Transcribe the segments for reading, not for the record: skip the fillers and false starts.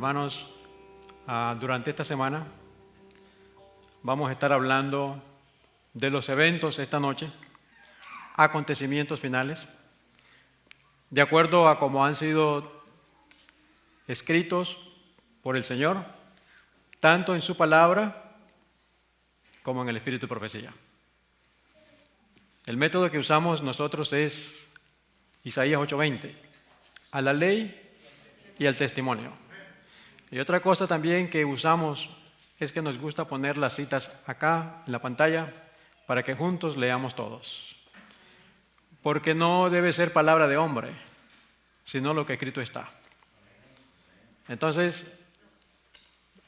Hermanos, durante esta semana vamos a estar hablando de los eventos esta noche, acontecimientos finales, de acuerdo a cómo han sido escritos por el Señor, tanto en su palabra como en el Espíritu de Profecía. El método que usamos nosotros es Isaías 8:20, a la ley y al testimonio. Y otra cosa también que usamos es que nos gusta poner las citas acá en la pantalla para que juntos leamos todos. Porque no debe ser palabra de hombre, sino lo que escrito está. Entonces,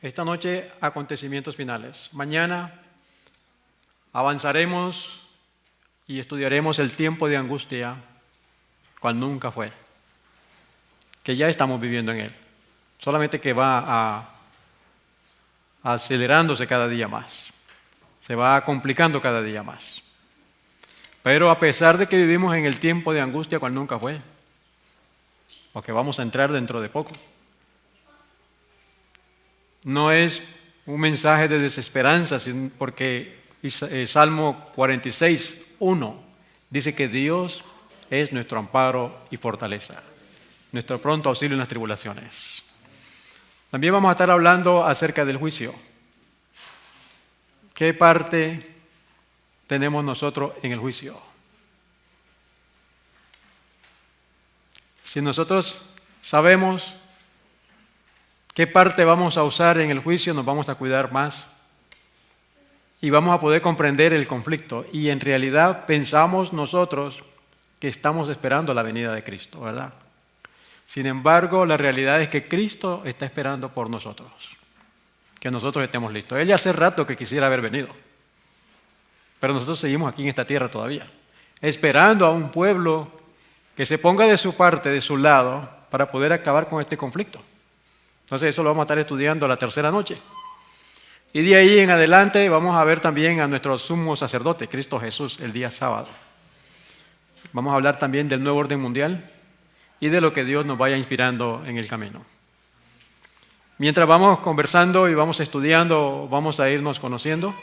esta noche, acontecimientos finales. Mañana avanzaremos y estudiaremos el tiempo de angustia, cual nunca fue, que ya estamos viviendo en él. Solamente que va acelerándose cada día más. Se va complicando cada día más. Pero a pesar de que vivimos en el tiempo de angustia cual nunca fue, porque vamos a entrar dentro de poco, no es un mensaje de desesperanza, porque Salmo 46:1 dice que Dios es nuestro amparo y fortaleza, nuestro pronto auxilio en las tribulaciones. También vamos a estar hablando acerca del juicio. ¿Qué parte tenemos nosotros en el juicio? Si nosotros sabemos qué parte vamos a usar en el juicio, nos vamos a cuidar más y vamos a poder comprender el conflicto. Y en realidad pensamos nosotros que estamos esperando la venida de Cristo, ¿verdad? Sin embargo, la realidad es que Cristo está esperando por nosotros, que nosotros estemos listos. Él ya hace rato que quisiera haber venido, pero nosotros seguimos aquí en esta tierra todavía, esperando a un pueblo que se ponga de su parte, de su lado, para poder acabar con este conflicto. Entonces eso lo vamos a estar estudiando la tercera noche. Y de ahí en adelante vamos a ver también a nuestro sumo sacerdote, Cristo Jesús, el día sábado. Vamos a hablar también del nuevo orden mundial y de lo que Dios nos vaya inspirando en el camino. Mientras vamos conversando y vamos estudiando, vamos a irnos conociendo.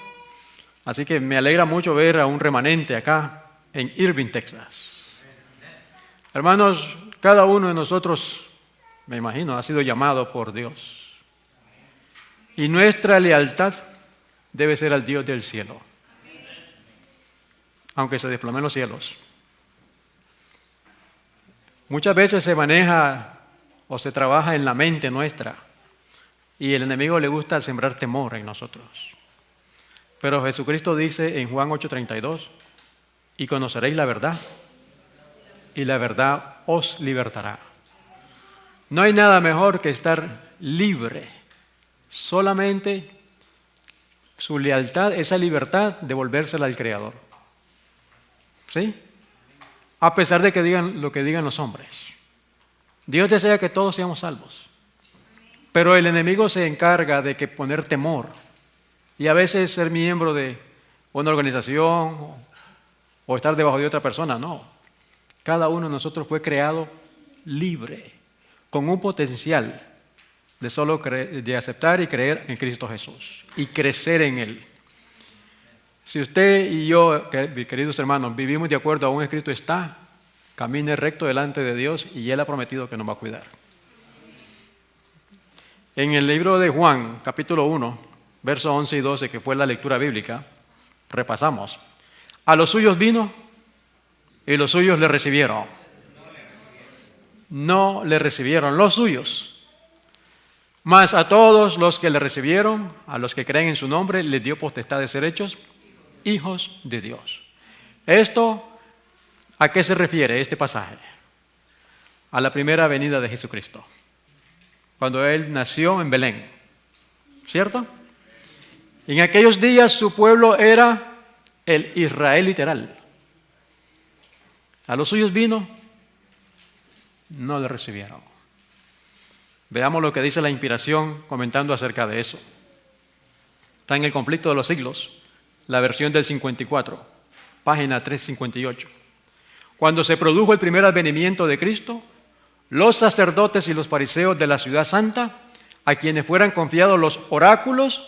Así que me alegra mucho ver a un remanente acá en Irving, Texas. Hermanos, cada uno de nosotros, me imagino, ha sido llamado por Dios. Y nuestra lealtad debe ser al Dios del cielo, aunque se desplomen los cielos. Muchas veces se maneja o se trabaja en la mente nuestra y el enemigo le gusta sembrar temor en nosotros. Pero Jesucristo dice en Juan 8:32, y conoceréis la verdad, y la verdad os libertará. No hay nada mejor que estar libre. Solamente su lealtad, esa libertad, devolvérsela al Creador. ¿Sí? A pesar de que digan lo que digan los hombres. Dios desea que todos seamos salvos. Pero el enemigo se encarga de que poner temor. Y a veces ser miembro de una organización o estar debajo de otra persona, no. Cada uno de nosotros fue creado libre, con un potencial de solo de aceptar y creer en Cristo Jesús y crecer en Él. Si usted y yo, queridos hermanos, vivimos de acuerdo a un escrito está, camine recto delante de Dios y Él ha prometido que nos va a cuidar. En el libro de Juan, capítulo 1, versos 11 y 12, que fue la lectura bíblica, repasamos. A los suyos vino y los suyos le recibieron. No le recibieron los suyos. Mas a todos los que le recibieron, a los que creen en su nombre, les dio potestad de ser hechos hijos de Dios. ¿Esto a qué se refiere este pasaje? A la primera venida de Jesucristo, cuando Él nació en Belén, ¿cierto? En aquellos días su pueblo era el Israel literal. A los suyos vino, no le recibieron. Veamos lo que dice la inspiración comentando acerca de eso. Está en el conflicto de los siglos, la versión del 54, página 358. Cuando se produjo el primer advenimiento de Cristo, los sacerdotes y los fariseos de la ciudad santa a quienes fueran confiados los oráculos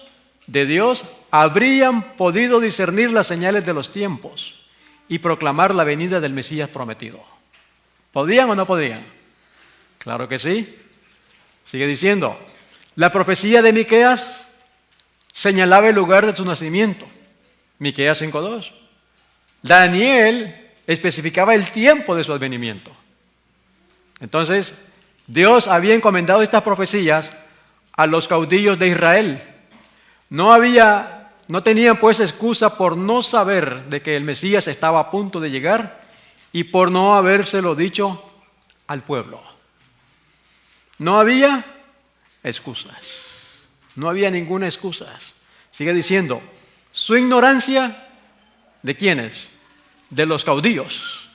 de Dios, habrían podido discernir las señales de los tiempos y proclamar la venida del Mesías prometido. ¿Podían o no podían? Claro que sí. Sigue diciendo, la profecía de Miqueas señalaba el lugar de su nacimiento. Miqueas 5:2. Daniel especificaba el tiempo de su advenimiento. Entonces, Dios había encomendado estas profecías a los caudillos de Israel. No tenían pues excusa por no saber de que el Mesías estaba a punto de llegar y por no habérselo dicho al pueblo. No había excusas. No había ninguna excusa. Sigue diciendo, su ignorancia, ¿de quiénes? De los caudillos.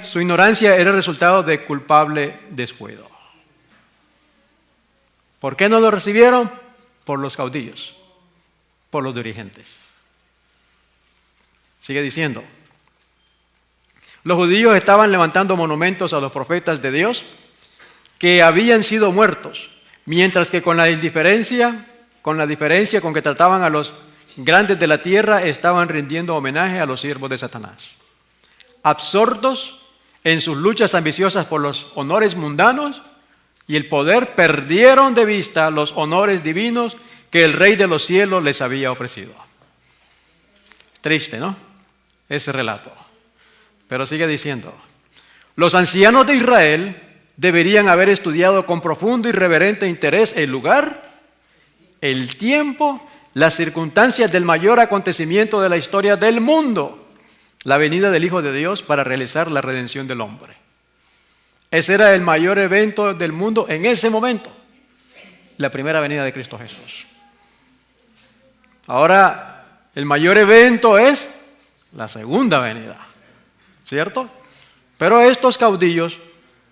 Su ignorancia era el resultado de culpable descuido. ¿Por qué no lo recibieron? Por los caudillos, por los dirigentes. Sigue diciendo, los judíos estaban levantando monumentos a los profetas de Dios que habían sido muertos, mientras que con la diferencia con que trataban a los grandes de la tierra, estaban rindiendo homenaje a los siervos de Satanás. Absortos en sus luchas ambiciosas por los honores mundanos y el poder, perdieron de vista los honores divinos que el Rey de los cielos les había ofrecido. Triste, ¿no? Ese relato. Pero sigue diciendo, los ancianos de Israel deberían haber estudiado con profundo y reverente interés el lugar, el tiempo, las circunstancias del mayor acontecimiento de la historia del mundo, la venida del Hijo de Dios para realizar la redención del hombre. Ese era el mayor evento del mundo en ese momento, la primera venida de Cristo Jesús. Ahora, el mayor evento es la segunda venida, ¿cierto? Pero estos caudillos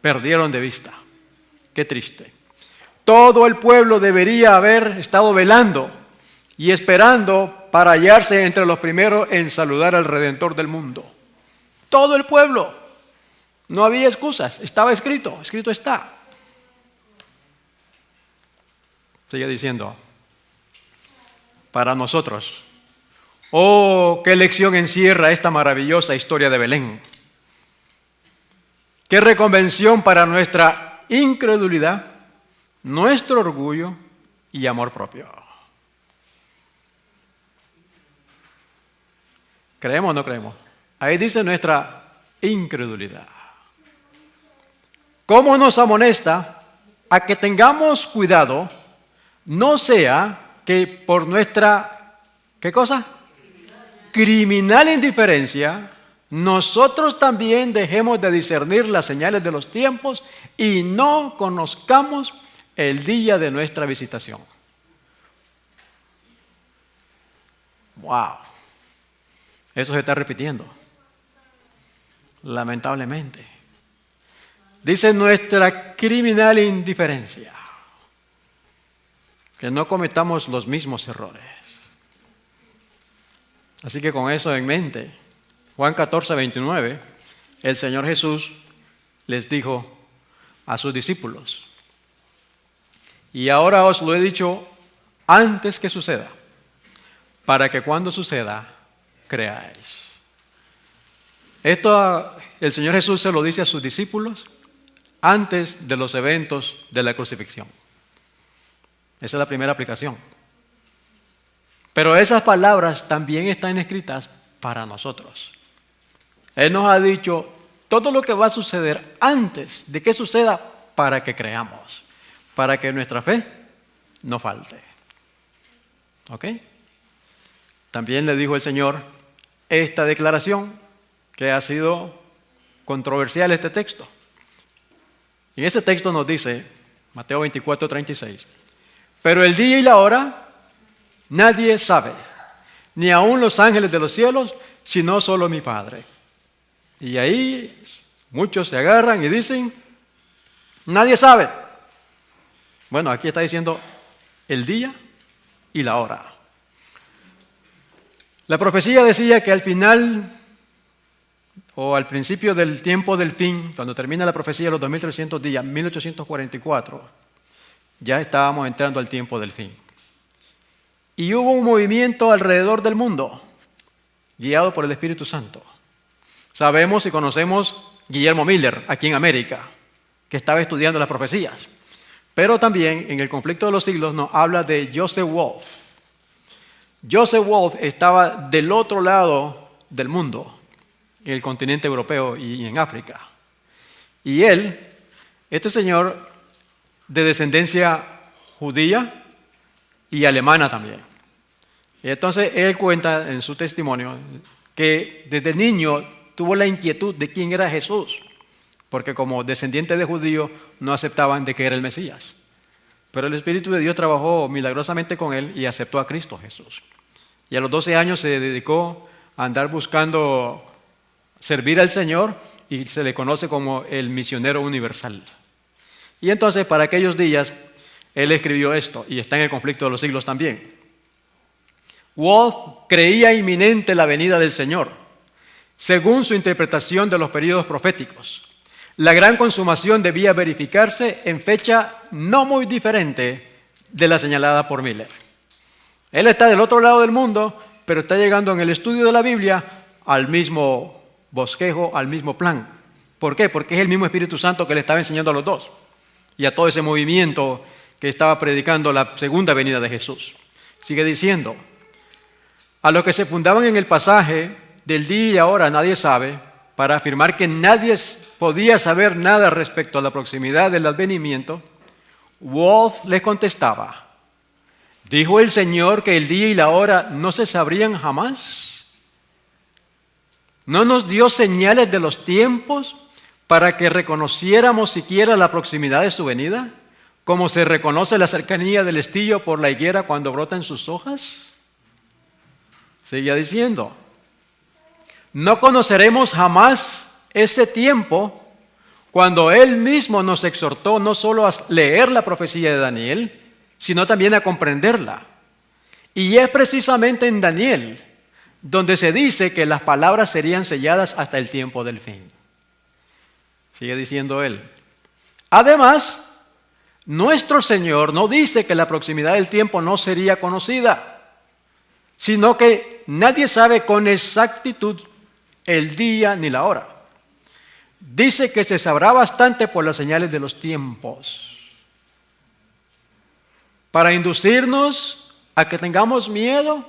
perdieron de vista. Qué triste. Todo el pueblo debería haber estado velando y esperando para hallarse entre los primeros en saludar al Redentor del mundo. Todo el pueblo. No había excusas. Estaba escrito está. Sigue diciendo, para nosotros, oh, qué lección encierra esta maravillosa historia de Belén. Qué reconvención para nuestra incredulidad, nuestro orgullo y amor propio. ¿Creemos o no creemos? Ahí dice nuestra incredulidad. ¿Cómo nos amonesta a que tengamos cuidado, no sea que por nuestra, ¿qué cosa? Criminal indiferencia, nosotros también dejemos de discernir las señales de los tiempos y no conozcamos el día de nuestra visitación? ¡Wow! Eso se está repitiendo, lamentablemente. Dice nuestra criminal indiferencia, que no cometamos los mismos errores. Así que con eso en mente, Juan 14:29, el Señor Jesús les dijo a sus discípulos, y ahora os lo he dicho antes que suceda, para que cuando suceda, creáis. Esto el Señor Jesús se lo dice a sus discípulos antes de los eventos de la crucifixión. Esa es la primera aplicación. Pero esas palabras también están escritas para nosotros. Él nos ha dicho todo lo que va a suceder antes de que suceda para que creamos, para que nuestra fe no falte. ¿Ok? También le dijo el Señor esta declaración que ha sido controversial este texto. En ese texto nos dice, Mateo 24:36, pero el día y la hora nadie sabe, ni aun los ángeles de los cielos, sino solo mi Padre. Y ahí muchos se agarran y dicen, nadie sabe. Bueno, aquí está diciendo el día y la hora. La profecía decía que al final o al principio del tiempo del fin, cuando termina la profecía de los 2300 días, 1844, Ya estábamos entrando al tiempo del fin. Y hubo un movimiento alrededor del mundo, guiado por el Espíritu Santo. Sabemos y conocemos Guillermo Miller, aquí en América, que estaba estudiando las profecías. Pero también en el conflicto de los siglos nos habla de Joseph Wolf. Joseph Wolf estaba del otro lado del mundo, en el continente europeo y en África. Y él, este señor, de descendencia judía y alemana también. Y entonces él cuenta en su testimonio que desde niño tuvo la inquietud de quién era Jesús, porque como descendiente de judíos no aceptaban de que era el Mesías. Pero el Espíritu de Dios trabajó milagrosamente con él y aceptó a Cristo Jesús. Y a los 12 años se dedicó a andar buscando servir al Señor y se le conoce como el misionero universal. Y entonces para aquellos días él escribió esto y está en el conflicto de los siglos también. Wolf creía inminente la venida del Señor, según su interpretación de los períodos proféticos. La gran consumación debía verificarse en fecha no muy diferente de la señalada por Miller. Él está del otro lado del mundo, pero está llegando en el estudio de la Biblia al mismo bosquejo, al mismo plan. ¿Por qué? Porque es el mismo Espíritu Santo que le estaba enseñando a los dos y a todo ese movimiento que estaba predicando la segunda venida de Jesús. Sigue diciendo, a los que se fundaban en el pasaje del día y ahora nadie sabe, para afirmar que nadie podía saber nada respecto a la proximidad del advenimiento, Wolf les contestaba, ¿dijo el Señor que el día y la hora no se sabrían jamás? ¿No nos dio señales de los tiempos para que reconociéramos siquiera la proximidad de su venida, como se reconoce la cercanía del estillo por la higuera cuando brotan sus hojas? Seguía diciendo, no conoceremos jamás ese tiempo cuando Él mismo nos exhortó no solo a leer la profecía de Daniel, sino también a comprenderla. Y es precisamente en Daniel donde se dice que las palabras serían selladas hasta el tiempo del fin. Sigue diciendo él. Además, nuestro Señor no dice que la proximidad del tiempo no sería conocida, sino que nadie sabe con exactitud el día ni la hora. Dice que se sabrá bastante por las señales de los tiempos, para inducirnos a que tengamos miedo.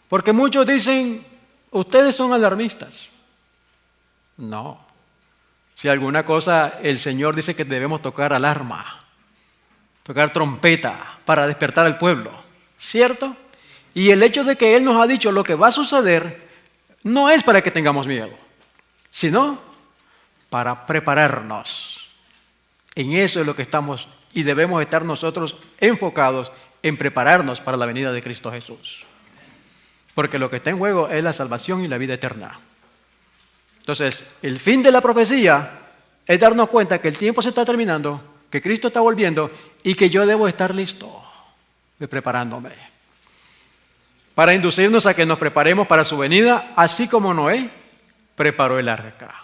Porque muchos dicen, ustedes son alarmistas. No. Si alguna cosa, el Señor dice que debemos tocar alarma, tocar trompeta para despertar al pueblo, ¿cierto? Y el hecho de que Él nos ha dicho lo que va a suceder no es para que tengamos miedo, sino para prepararnos. En eso es lo que estamos y debemos estar nosotros enfocados en prepararnos para la venida de Cristo Jesús. Porque lo que está en juego es la salvación y la vida eterna. Entonces, el fin de la profecía es darnos cuenta que el tiempo se está terminando, que Cristo está volviendo y que yo debo estar listo, preparándome. Para inducirnos a que nos preparemos para su venida, así como Noé preparó el arca.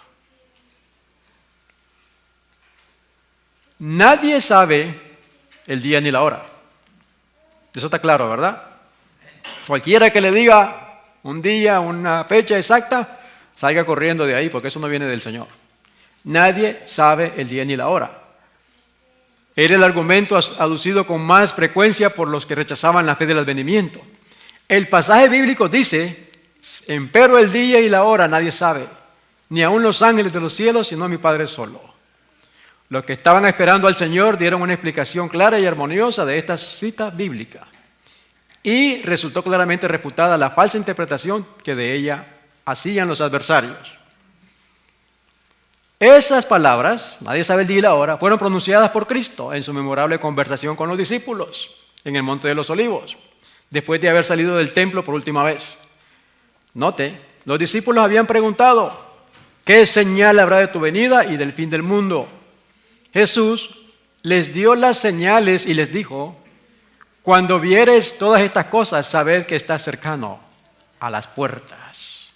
Nadie sabe el día ni la hora. Eso está claro, ¿verdad? Cualquiera que le diga un día, una fecha exacta, salga corriendo de ahí, porque eso no viene del Señor. Nadie sabe el día ni la hora. Era el argumento aducido con más frecuencia por los que rechazaban la fe del advenimiento. El pasaje bíblico dice, empero el día y la hora nadie sabe, ni aun los ángeles de los cielos, sino mi Padre solo. Los que estaban esperando al Señor dieron una explicación clara y armoniosa de esta cita bíblica. Y resultó claramente refutada la falsa interpretación que de ella hacían los adversarios. Esas palabras, nadie sabe el día y la hora, fueron pronunciadas por Cristo en su memorable conversación con los discípulos en el Monte de los Olivos, después de haber salido del templo por última vez. Note, los discípulos habían preguntado, ¿qué señal habrá de tu venida y del fin del mundo? Jesús les dio las señales y les dijo, cuando vieres todas estas cosas, sabed que está cercano a las puertas.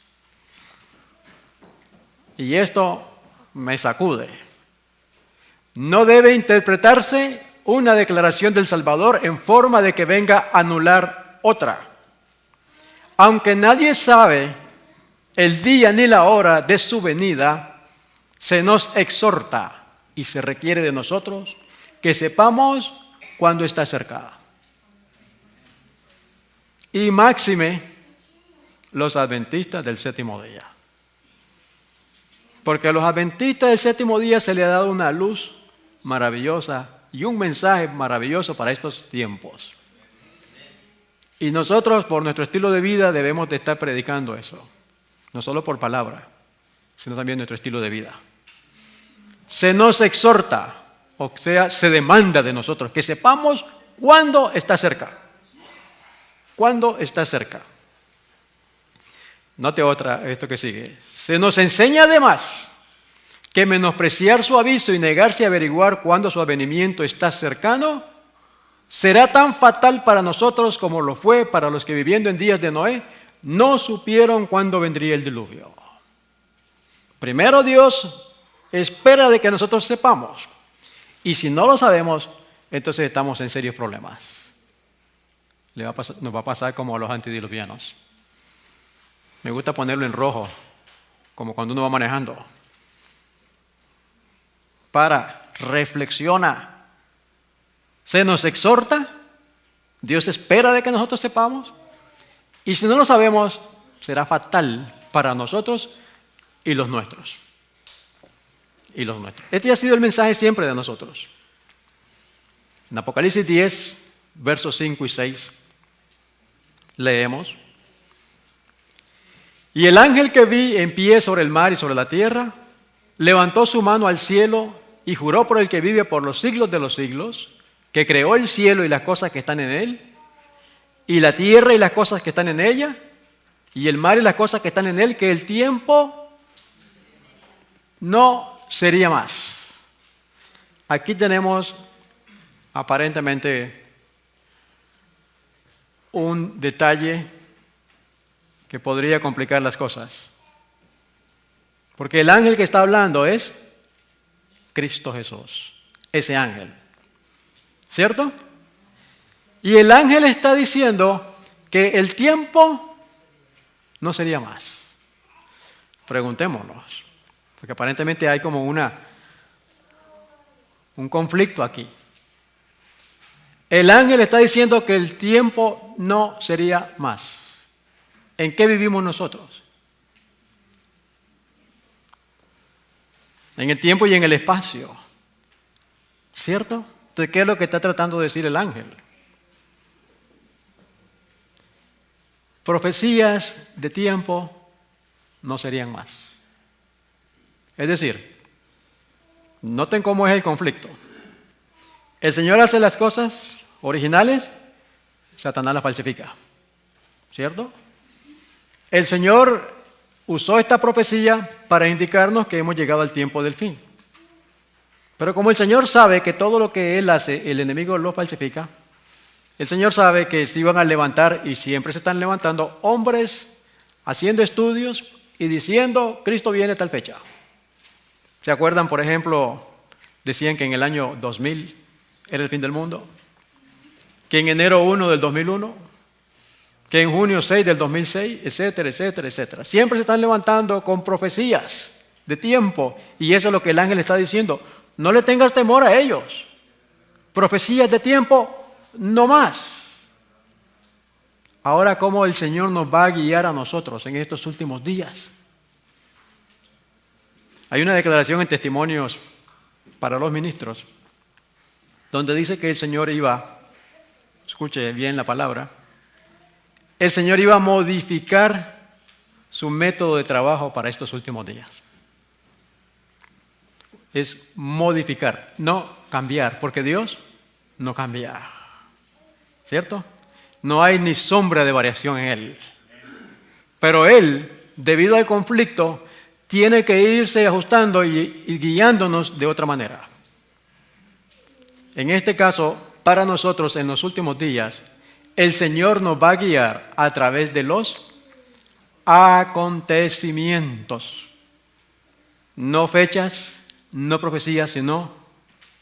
Y esto me sacude. No debe interpretarse una declaración del Salvador en forma de que venga a anular otra. Aunque nadie sabe el día ni la hora de su venida, se nos exhorta y se requiere de nosotros que sepamos cuándo está cerca. Y máxime los adventistas del séptimo día. Porque a los adventistas del séptimo día se le ha dado una luz maravillosa y un mensaje maravilloso para estos tiempos. Y nosotros, por nuestro estilo de vida, debemos de estar predicando eso. No solo por palabra, sino también nuestro estilo de vida. Se nos exhorta, o sea, se demanda de nosotros que sepamos cuándo está cerca. ¿Cuándo está cerca? Note esto que sigue. Se nos enseña además que menospreciar su aviso y negarse a averiguar cuándo su advenimiento está cercano será tan fatal para nosotros como lo fue para los que viviendo en días de Noé no supieron cuándo vendría el diluvio. Primero Dios espera de que nosotros sepamos, y si no lo sabemos, entonces estamos en serios problemas. Nos va a pasar como a los antediluvianos. Me gusta ponerlo en rojo, como cuando uno va manejando. Reflexiona. Se nos exhorta, Dios espera de que nosotros sepamos, y si no lo sabemos, será fatal para nosotros y los nuestros. Este ha sido el mensaje siempre de nosotros. En Apocalipsis 10, versos 5 y 6, leemos: Y el ángel que vi en pie sobre el mar y sobre la tierra, levantó su mano al cielo y juró por el que vive por los siglos de los siglos, que creó el cielo y las cosas que están en él, y la tierra y las cosas que están en ella, y el mar y las cosas que están en él, que el tiempo no sería más. Aquí tenemos aparentemente un detalle que podría complicar las cosas. Porque el ángel que está hablando es Cristo Jesús, ese ángel. ¿Cierto? Y el ángel está diciendo que el tiempo no sería más. Preguntémonos, porque aparentemente hay como un conflicto aquí. El ángel está diciendo que el tiempo no sería más. ¿En qué vivimos nosotros? En el tiempo y en el espacio. ¿Cierto? Entonces, ¿qué es lo que está tratando de decir el ángel? Profecías de tiempo no serían más. Es decir, noten cómo es el conflicto. El Señor hace las cosas originales, Satanás las falsifica. ¿Cierto? El Señor usó esta profecía para indicarnos que hemos llegado al tiempo del fin. Pero como el Señor sabe que todo lo que Él hace, el enemigo lo falsifica, el Señor sabe que se iban a levantar, y siempre se están levantando, hombres haciendo estudios y diciendo, Cristo viene a tal fecha. ¿Se acuerdan, por ejemplo, decían que en el año 2000 era el fin del mundo? Que en enero 1 del 2001, que en junio 6 del 2006, etcétera, etcétera, etcétera. Siempre se están levantando con profecías de tiempo, y eso es lo que el ángel está diciendo. No le tengas temor a ellos. Profecías de tiempo, no más. Ahora, ¿cómo el Señor nos va a guiar a nosotros en estos últimos días? Hay una declaración en Testimonios para los ministros, donde dice que el Señor iba, escuche bien la palabra, el Señor iba a modificar su método de trabajo para estos últimos días. Es modificar, no cambiar, porque Dios no cambia. ¿Cierto? No hay ni sombra de variación en Él. Pero Él, debido al conflicto, tiene que irse ajustando y guiándonos de otra manera. En este caso, para nosotros en los últimos días, el Señor nos va a guiar a través de los acontecimientos. No fechas, no profecías, sino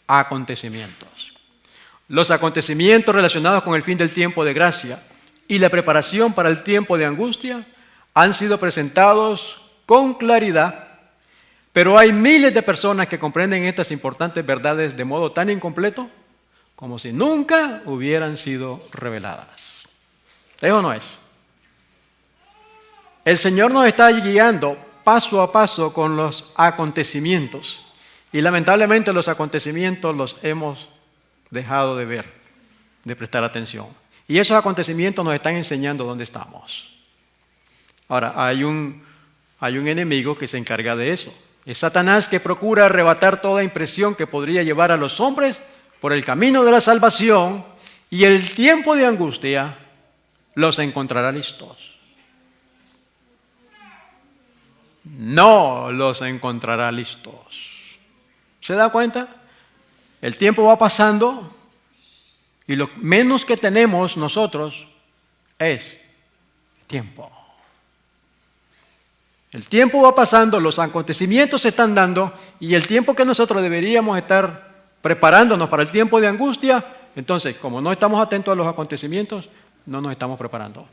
acontecimientos. Los acontecimientos relacionados con el fin del tiempo de gracia y la preparación para el tiempo de angustia han sido presentados con claridad, pero hay miles de personas que comprenden estas importantes verdades de modo tan incompleto como si nunca hubieran sido reveladas. ¿Es o no es? El Señor nos está guiando paso a paso con los acontecimientos y lamentablemente los acontecimientos los hemos dejado de ver, de prestar atención. Y esos acontecimientos nos están enseñando dónde estamos. Ahora, hay un enemigo que se encarga de eso. Es Satanás, que procura arrebatar toda impresión que podría llevar a los hombres por el camino de la salvación, y el tiempo de angustia los encontrará listos. No los encontrará listos. ¿Se da cuenta? El tiempo va pasando y lo menos que tenemos nosotros es tiempo. El tiempo va pasando, los acontecimientos se están dando, y el tiempo que nosotros deberíamos estar preparándonos para el tiempo de angustia, entonces, como no estamos atentos a los acontecimientos, no nos estamos preparando.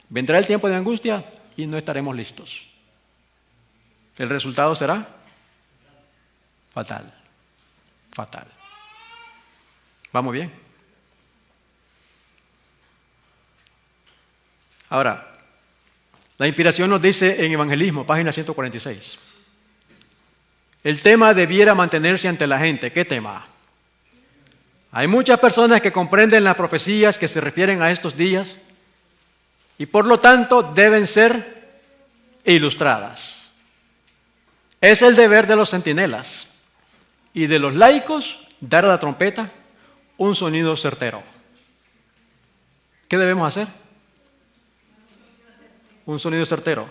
Vendrá el tiempo de angustia y no estaremos listos. El resultado será fatal. Fatal. ¿Vamos bien? Ahora, la inspiración nos dice en Evangelismo, página 146. El tema debiera mantenerse ante la gente. ¿Qué tema? Hay muchas personas que comprenden las profecías que se refieren a estos días y por lo tanto deben ser ilustradas. Es el deber de los centinelas y de los laicos dar a la trompeta un sonido certero. ¿Qué debemos hacer? Un sonido certero.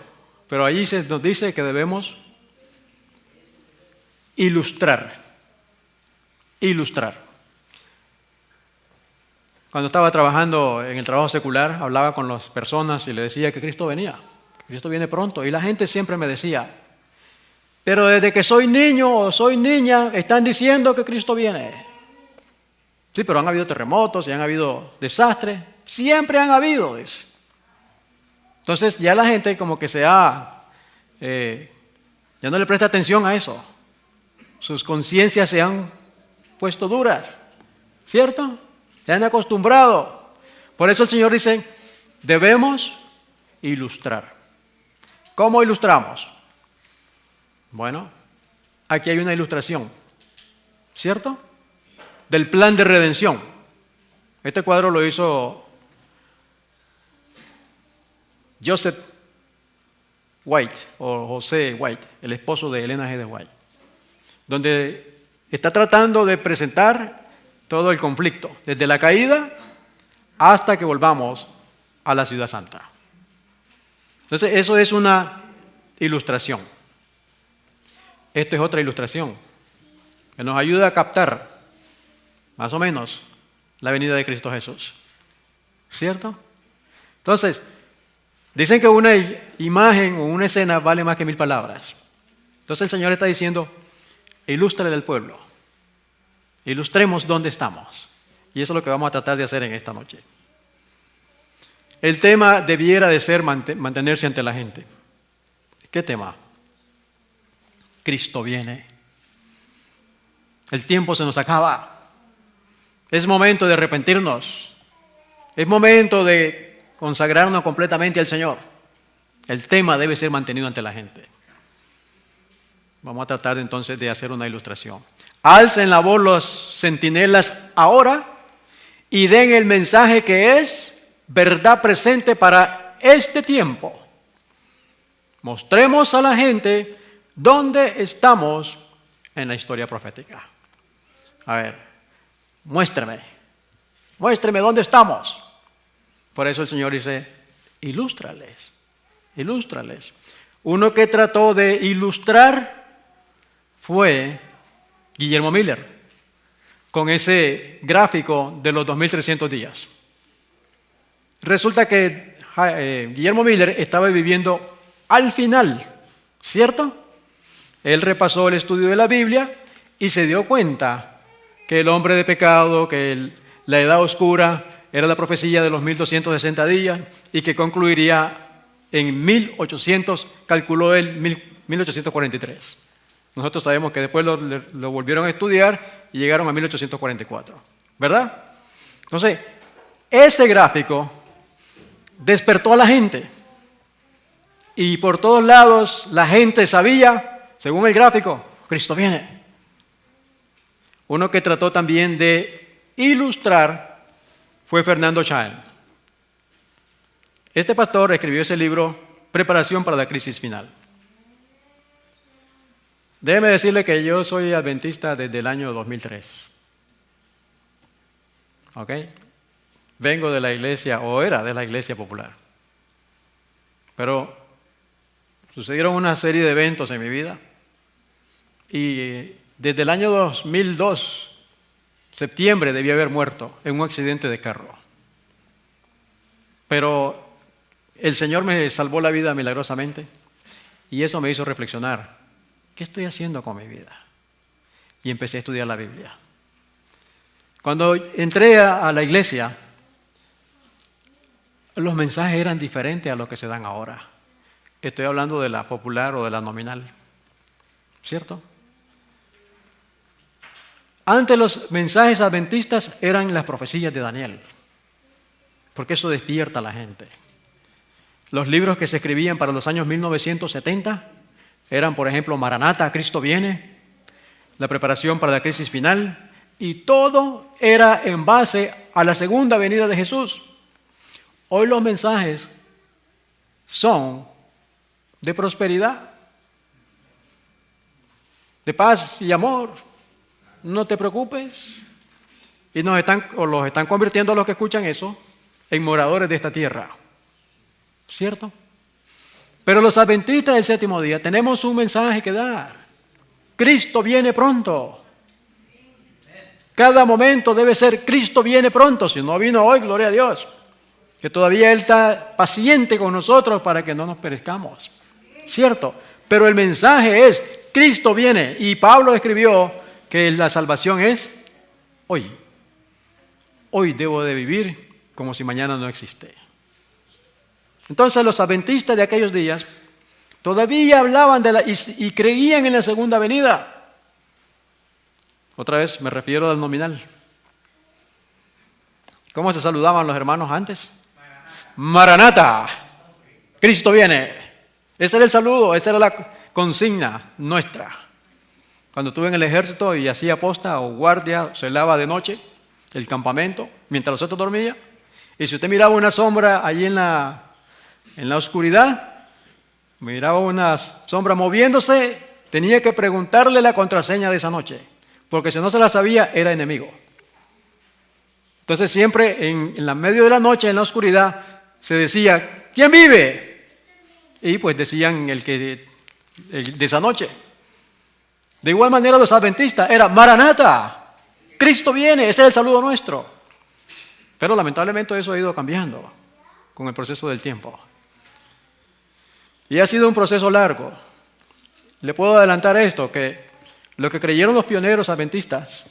Pero allí se nos dice que debemos ilustrar. Ilustrar. Cuando estaba trabajando en el trabajo secular, hablaba con las personas y le decía que Cristo venía. Cristo viene pronto. Y la gente siempre me decía, pero desde que soy niño o soy niña, están diciendo que Cristo viene. Sí, pero han habido terremotos y han habido desastres. Siempre han habido eso. Entonces ya la gente como que ya no le presta atención a eso. Sus conciencias se han puesto duras, ¿cierto? Se han acostumbrado. Por eso el Señor dice, debemos ilustrar. ¿Cómo ilustramos? Bueno, aquí hay una ilustración, ¿cierto? Del plan de redención. Este cuadro lo hizo Joseph White, o José White, el esposo de Elena G. de White, donde está tratando de presentar todo el conflicto, desde la caída hasta que volvamos a la ciudad santa. Entonces, eso es una ilustración. Esto es otra ilustración que nos ayuda a captar, más o menos, la venida de Cristo Jesús. ¿Cierto? Entonces, dicen que una imagen o una escena vale más que 1000 palabras. Entonces el Señor está diciendo, ilústrale al pueblo. Ilustremos dónde estamos. Y eso es lo que vamos a tratar de hacer en esta noche. El tema debiera de ser mantenerse ante la gente. ¿Qué tema? Cristo viene. El tiempo se nos acaba. Es momento de arrepentirnos. Es momento de consagrarnos completamente al Señor. El tema debe ser mantenido ante la gente. Vamos a tratar entonces de hacer una ilustración. Alcen la voz los centinelas ahora y den el mensaje que es verdad presente para este tiempo. Mostremos a la gente dónde estamos en la historia profética. A ver, muéstrame dónde estamos. Por eso el Señor dice, ilústrales. Uno que trató de ilustrar fue Guillermo Miller, con ese gráfico de los 2300 días. Resulta que Guillermo Miller estaba viviendo al final, ¿cierto? Él repasó el estudio de la Biblia y se dio cuenta que el hombre de pecado, que la edad oscura era la profecía de los 1260 días y que concluiría en 1800, calculó él, 1843. Nosotros sabemos que después lo volvieron a estudiar y llegaron a 1844, ¿verdad? Entonces, ese gráfico despertó a la gente y por todos lados la gente sabía, según el gráfico, Cristo viene. Uno que trató también de ilustrar fue Fernando Chan. Este pastor escribió ese libro, Preparación para la crisis final. Déjeme decirle que yo soy adventista desde el año 2003. ¿Ok? Vengo de la iglesia, o era de la iglesia popular. Pero sucedieron una serie de eventos en mi vida. Y desde el año 2002, septiembre, debí haber muerto en un accidente de carro. Pero el Señor me salvó la vida milagrosamente y eso me hizo reflexionar. ¿Qué estoy haciendo con mi vida? Y empecé a estudiar la Biblia. Cuando entré a la iglesia, los mensajes eran diferentes a los que se dan ahora. Estoy hablando de la popular o de la nominal, ¿cierto? Antes los mensajes adventistas eran las profecías de Daniel, porque eso despierta a la gente. Los libros que se escribían para los años 1970 eran, por ejemplo, Maranata, Cristo viene, la preparación para la crisis final, y todo era en base a la segunda venida de Jesús. Hoy los mensajes son de prosperidad, de paz y amor. No te preocupes. Y los están convirtiendo a los que escuchan eso en moradores de esta tierra. ¿Cierto? Pero los adventistas del séptimo día tenemos un mensaje que dar. Cristo viene pronto. Cada momento debe ser Cristo viene pronto. Si no vino hoy, gloria a Dios. Que todavía Él está paciente con nosotros para que no nos perezcamos. ¿Cierto? Pero el mensaje es Cristo viene. Y Pablo escribió que la salvación es hoy. Hoy debo de vivir como si mañana no existe. Entonces los adventistas de aquellos días todavía hablaban y creían en la segunda venida. Otra vez me refiero al nominal. ¿Cómo se saludaban los hermanos antes? Maranata. Cristo viene. Ese era el saludo, esa era la consigna nuestra. Cuando estuve en el ejército y hacía posta o guardia, celaba de noche el campamento mientras los otros dormían. Y si usted miraba una sombra allí en la oscuridad, miraba una sombra moviéndose, tenía que preguntarle la contraseña de esa noche, porque si no se la sabía, era enemigo. Entonces siempre en la medio de la noche, en la oscuridad, se decía, ¿quién vive? Y pues decían el de esa noche. De igual manera los adventistas era Maranata, Cristo viene, ese es el saludo nuestro. Pero lamentablemente eso ha ido cambiando con el proceso del tiempo. Y ha sido un proceso largo. Le puedo adelantar esto, que lo que creyeron los pioneros adventistas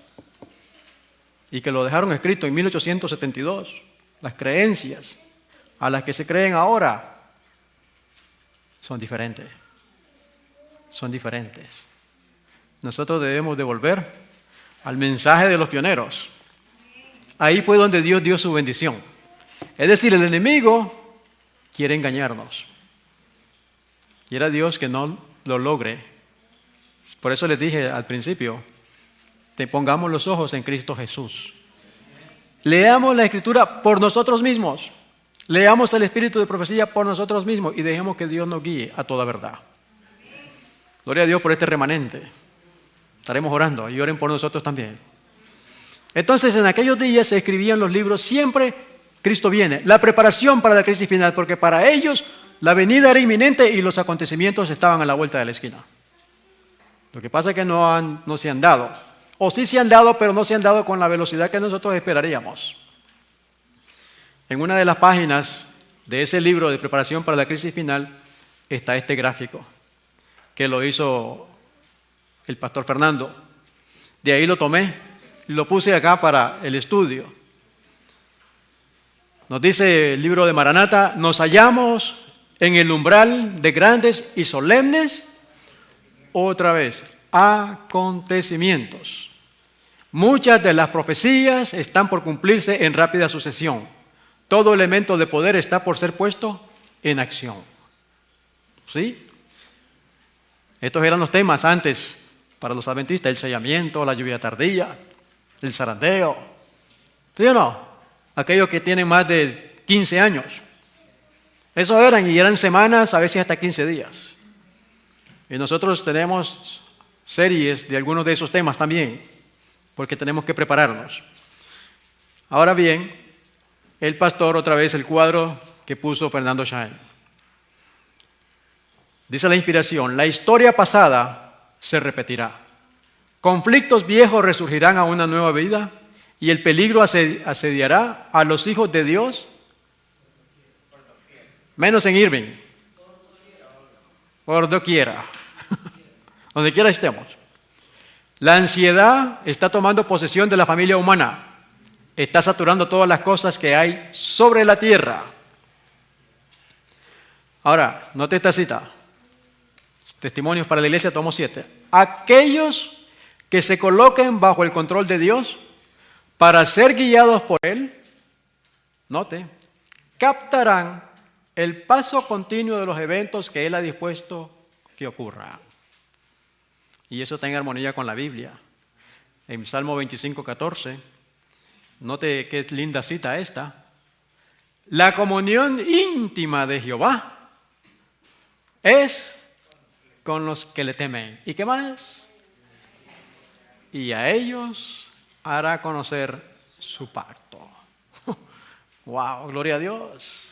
y que lo dejaron escrito en 1872, las creencias a las que se creen ahora son diferentes. Son diferentes. Nosotros debemos de volver al mensaje de los pioneros. Ahí fue donde Dios dio su bendición. Es decir, el enemigo quiere engañarnos. Quiera Dios que no lo logre. Por eso les dije al principio, te pongamos los ojos en Cristo Jesús. Leamos la Escritura por nosotros mismos. Leamos el Espíritu de profecía por nosotros mismos y dejemos que Dios nos guíe a toda verdad. Gloria a Dios por este remanente. Estaremos orando y oren por nosotros también. Entonces, en aquellos días se escribían los libros siempre Cristo viene. La preparación para la crisis final, porque para ellos la venida era inminente y los acontecimientos estaban a la vuelta de la esquina. Lo que pasa es que no se han dado. O sí se han dado, pero no se han dado con la velocidad que nosotros esperaríamos. En una de las páginas de ese libro de preparación para la crisis final está este gráfico que lo hizo el pastor Fernando. De ahí lo tomé lo puse acá para el estudio. Nos dice el libro de Maranata, nos hallamos en el umbral de grandes y solemnes, otra vez, acontecimientos. Muchas de las profecías están por cumplirse en rápida sucesión. Todo elemento de poder está por ser puesto en acción. ¿Sí? Estos eran los temas antes para los adventistas: el sellamiento, la lluvia tardía, el zarandeo. ¿Sí o no? Aquellos que tienen más de 15 años. Eso eran semanas, a veces hasta 15 días. Y nosotros tenemos series de algunos de esos temas también, porque tenemos que prepararnos. Ahora bien, el pastor, otra vez el cuadro que puso Fernando Shaen. Dice la inspiración: la historia pasada se repetirá. Conflictos viejos resurgirán a una nueva vida y el peligro asediará a los hijos de Dios, menos en Irving, por doquiera, donde quiera estemos. La ansiedad está tomando posesión de la familia humana, está saturando todas las cosas que hay sobre la tierra. Ahora, note esta cita. Testimonios para la iglesia, tomo 7. Aquellos que se coloquen bajo el control de Dios para ser guiados por Él, note, captarán el paso continuo de los eventos que Él ha dispuesto que ocurran. Y eso está en armonía con la Biblia. En Salmo 25:14, note qué linda cita esta. La comunión íntima de Jehová es con los que le temen. ¿Y qué más? Y a ellos hará conocer su pacto. ¡Wow! ¡Gloria a Dios!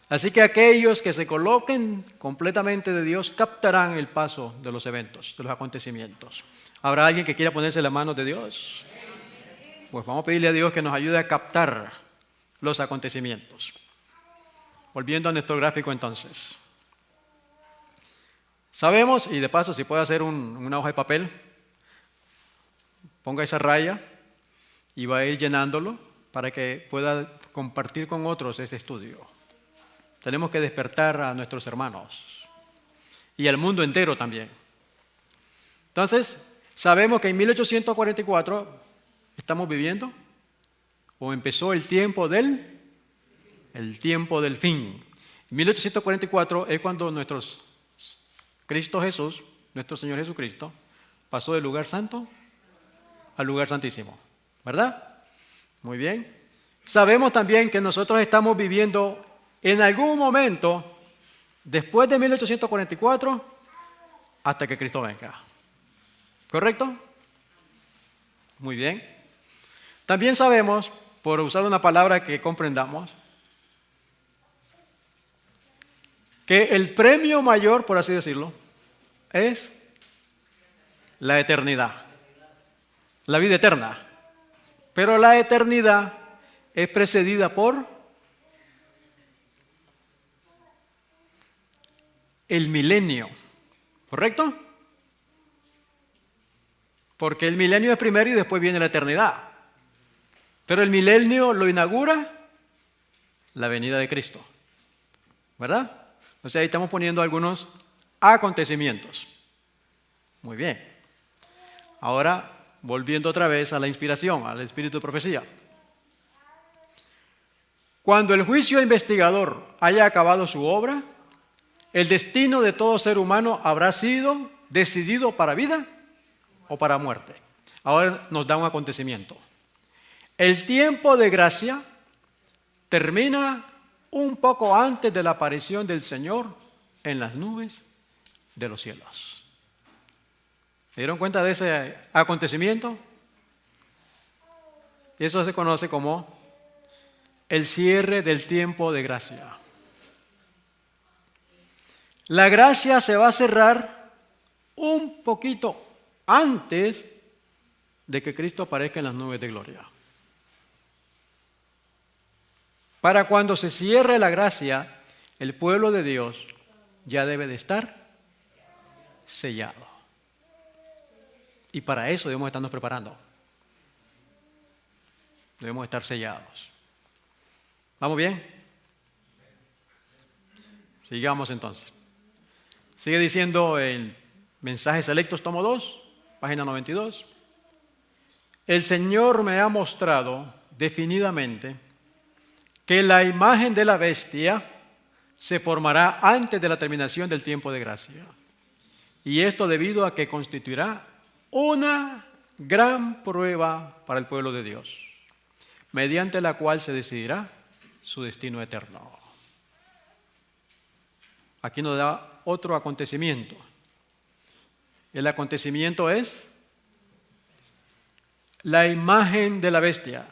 Así que aquellos que se coloquen completamente de Dios captarán el paso de los eventos, de los acontecimientos. ¿Habrá alguien que quiera ponerse la mano de Dios? Pues vamos a pedirle a Dios que nos ayude a captar los acontecimientos. Volviendo a nuestro gráfico entonces. Sabemos, y de paso si puede hacer una hoja de papel, ponga esa raya y va a ir llenándolo para que pueda compartir con otros ese estudio. Tenemos que despertar a nuestros hermanos y al mundo entero también. Entonces, sabemos que en 1844 estamos viviendo, o empezó el tiempo del fin. En 1844 es cuando Cristo Jesús, nuestro Señor Jesucristo, pasó del lugar santo al lugar santísimo, ¿verdad? Muy bien. Sabemos también que nosotros estamos viviendo en algún momento después de 1844 hasta que Cristo venga. ¿Correcto? Muy bien. También sabemos, por usar una palabra que comprendamos, que el premio mayor, por así decirlo, es la eternidad, la vida eterna. Pero la eternidad es precedida por el milenio, ¿correcto? Porque el milenio es primero y después viene la eternidad. Pero el milenio lo inaugura la venida de Cristo, ¿verdad? O sea, ahí estamos poniendo algunos acontecimientos. Muy bien. Ahora, volviendo otra vez a la inspiración, al espíritu de profecía. Cuando el juicio investigador haya acabado su obra, el destino de todo ser humano habrá sido decidido para vida o para muerte. Ahora nos da un acontecimiento. El tiempo de gracia termina un poco antes de la aparición del Señor en las nubes de los cielos. ¿Se dieron cuenta de ese acontecimiento? Eso se conoce como el cierre del tiempo de gracia. La gracia se va a cerrar un poquito antes de que Cristo aparezca en las nubes de gloria. Para cuando se cierre la gracia, el pueblo de Dios ya debe de estar sellado. Y para eso debemos estarnos preparando. Debemos estar sellados. ¿Vamos bien? Sigamos entonces. Sigue diciendo el Mensajes Selectos, tomo 2, página 92. El Señor me ha mostrado definidamente que la imagen de la bestia se formará antes de la terminación del tiempo de gracia. Y esto debido a que constituirá una gran prueba para el pueblo de Dios, mediante la cual se decidirá su destino eterno. Aquí nos da otro acontecimiento. El acontecimiento es la imagen de la bestia.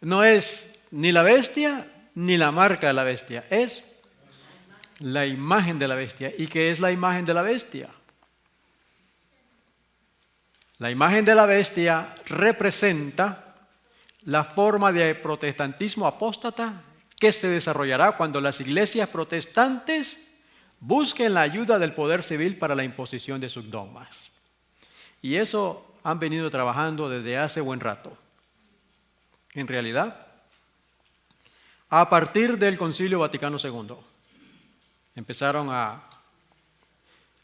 No es ni la bestia ni la marca de la bestia, es la imagen de la bestia. ¿Y qué es la imagen de la bestia? La imagen de la bestia representa la forma de protestantismo apóstata que se desarrollará cuando las iglesias protestantes busquen la ayuda del poder civil para la imposición de sus dogmas. Y eso han venido trabajando desde hace buen rato. En realidad, a partir del Concilio Vaticano II, empezaron a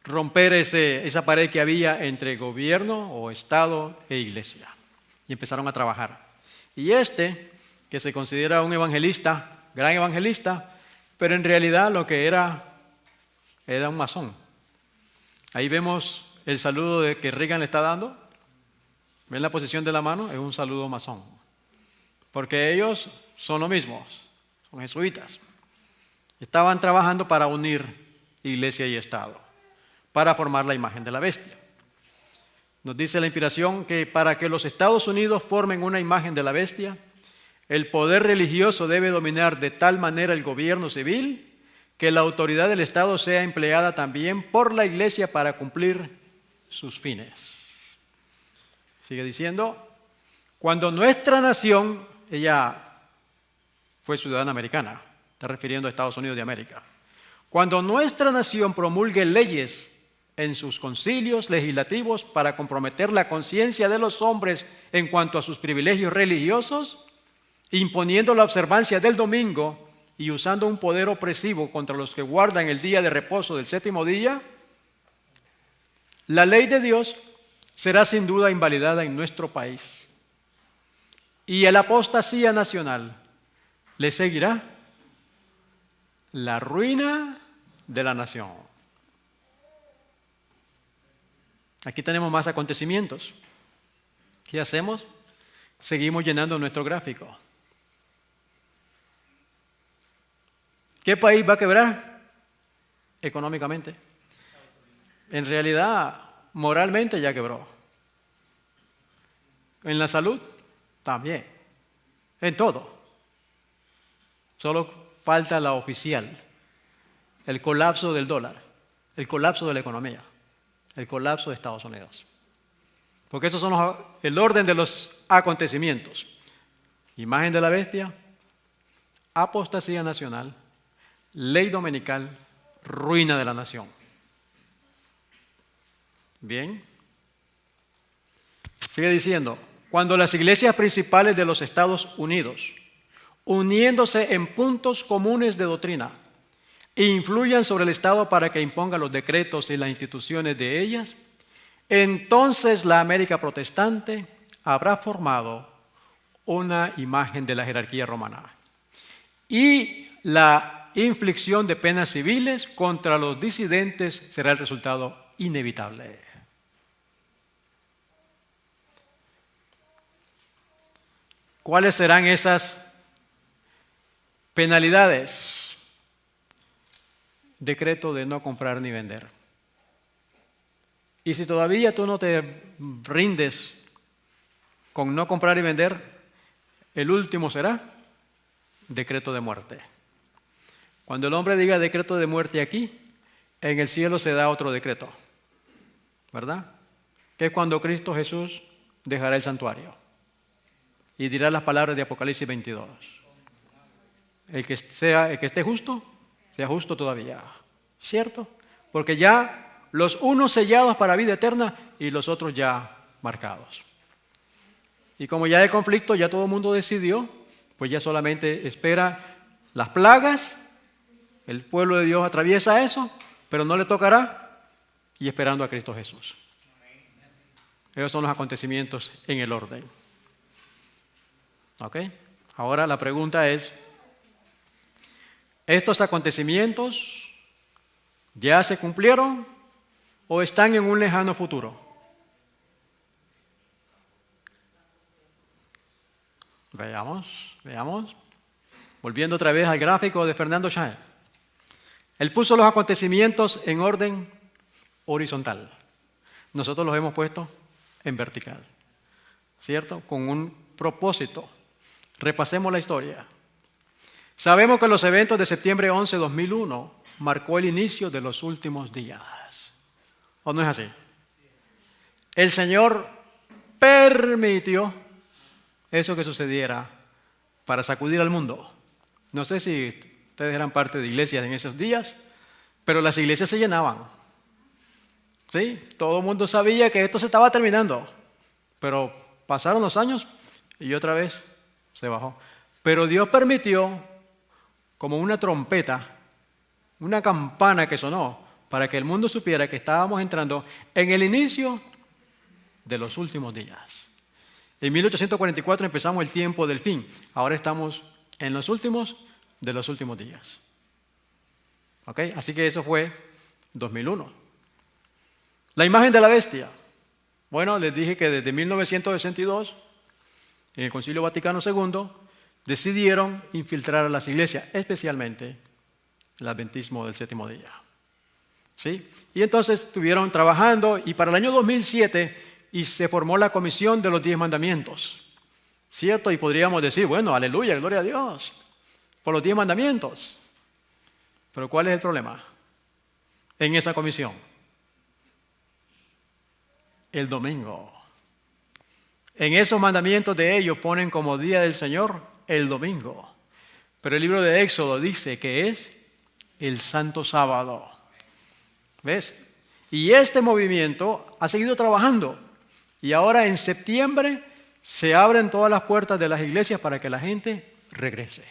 romper esa pared que había entre gobierno o Estado e iglesia. Y empezaron a trabajar. Y que se considera un evangelista, gran evangelista, pero en realidad lo que era un masón. Ahí vemos el saludo que Reagan le está dando. ¿Ven la posición de la mano? Es un saludo masón. Porque ellos son lo mismo, son jesuitas. Estaban trabajando para unir iglesia y Estado, para formar la imagen de la bestia. Nos dice la inspiración que para que los Estados Unidos formen una imagen de la bestia, el poder religioso debe dominar de tal manera el gobierno civil que la autoridad del Estado sea empleada también por la iglesia para cumplir sus fines. Sigue diciendo, cuando nuestra nación, ella fue ciudadana americana, está refiriendo a Estados Unidos de América, cuando nuestra nación promulgue leyes en sus concilios legislativos para comprometer la conciencia de los hombres en cuanto a sus privilegios religiosos, imponiendo la observancia del domingo y usando un poder opresivo contra los que guardan el día de reposo del séptimo día, la ley de Dios será sin duda invalidada en nuestro país. Y a la apostasía nacional le seguirá la ruina de la nación. Aquí tenemos más acontecimientos. ¿Qué hacemos? Seguimos llenando nuestro gráfico. ¿Qué país va a quebrar? Económicamente. En realidad, moralmente ya quebró. En la salud, también. En todo. Solo falta la oficial. El colapso del dólar. El colapso de la economía. El colapso de Estados Unidos. Porque esos son el orden de los acontecimientos. Imagen de la bestia, apostasía nacional, ley dominical, ruina de la nación. Bien. Sigue diciendo, cuando las iglesias principales de los Estados Unidos, uniéndose en puntos comunes de doctrina, influyan sobre el Estado para que imponga los decretos y las instituciones de ellas, entonces la América protestante habrá formado una imagen de la jerarquía romana. Y la inflicción de penas civiles contra los disidentes será el resultado inevitable. ¿Cuáles serán esas penalidades? Decreto de no comprar ni vender. Y si todavía tú no te rindes con no comprar y vender, el último será decreto de muerte. Cuando el hombre diga decreto de muerte aquí, en el cielo se da otro decreto, ¿verdad? Que es cuando Cristo Jesús dejará el santuario y dirá las palabras de Apocalipsis 22. El que esté justo, sea justo todavía, ¿cierto? Porque ya los unos sellados para vida eterna y los otros ya marcados. Y como ya el conflicto, ya todo el mundo decidió, pues ya solamente espera las plagas, el pueblo de Dios atraviesa eso, pero no le tocará, y esperando a Cristo Jesús. Esos son los acontecimientos en el orden. ¿Ok? Ahora la pregunta es, ¿estos acontecimientos ya se cumplieron o están en un lejano futuro? Veamos. Volviendo otra vez al gráfico de Fernando Shaw. Él puso los acontecimientos en orden horizontal. Nosotros los hemos puesto en vertical, ¿cierto? Con un propósito. Repasemos la historia. Sabemos que los eventos de septiembre 11 de 2001 marcó el inicio de los últimos días. ¿O no es así? El Señor permitió eso que sucediera para sacudir al mundo. No sé si ustedes eran parte de iglesias en esos días, pero las iglesias se llenaban. ¿Sí? Todo el mundo sabía que esto se estaba terminando, pero pasaron los años y otra vez se bajó. Pero Dios permitió, como una trompeta, una campana que sonó, para que el mundo supiera que estábamos entrando en el inicio de los últimos días. En 1844 empezamos el tiempo del fin. Ahora estamos en los últimos de los últimos días. ¿Ok? Así que eso fue 2001. La imagen de la bestia. Bueno, les dije que desde 1962, en el Concilio Vaticano II, decidieron infiltrar a las iglesias, especialmente el adventismo del séptimo día. ¿Sí? Y entonces estuvieron trabajando y para el año 2007 y se formó la Comisión de los 10 Mandamientos, ¿cierto? Y podríamos decir, bueno, aleluya, gloria a Dios, por los 10 mandamientos. Pero ¿cuál es el problema en esa comisión? El domingo. En esos mandamientos de ellos ponen como día del Señor el domingo. Pero el libro de Éxodo dice que es el Santo Sábado. ¿Ves? Y este movimiento ha seguido trabajando. Y ahora en septiembre se abren todas las puertas de las iglesias para que la gente regrese.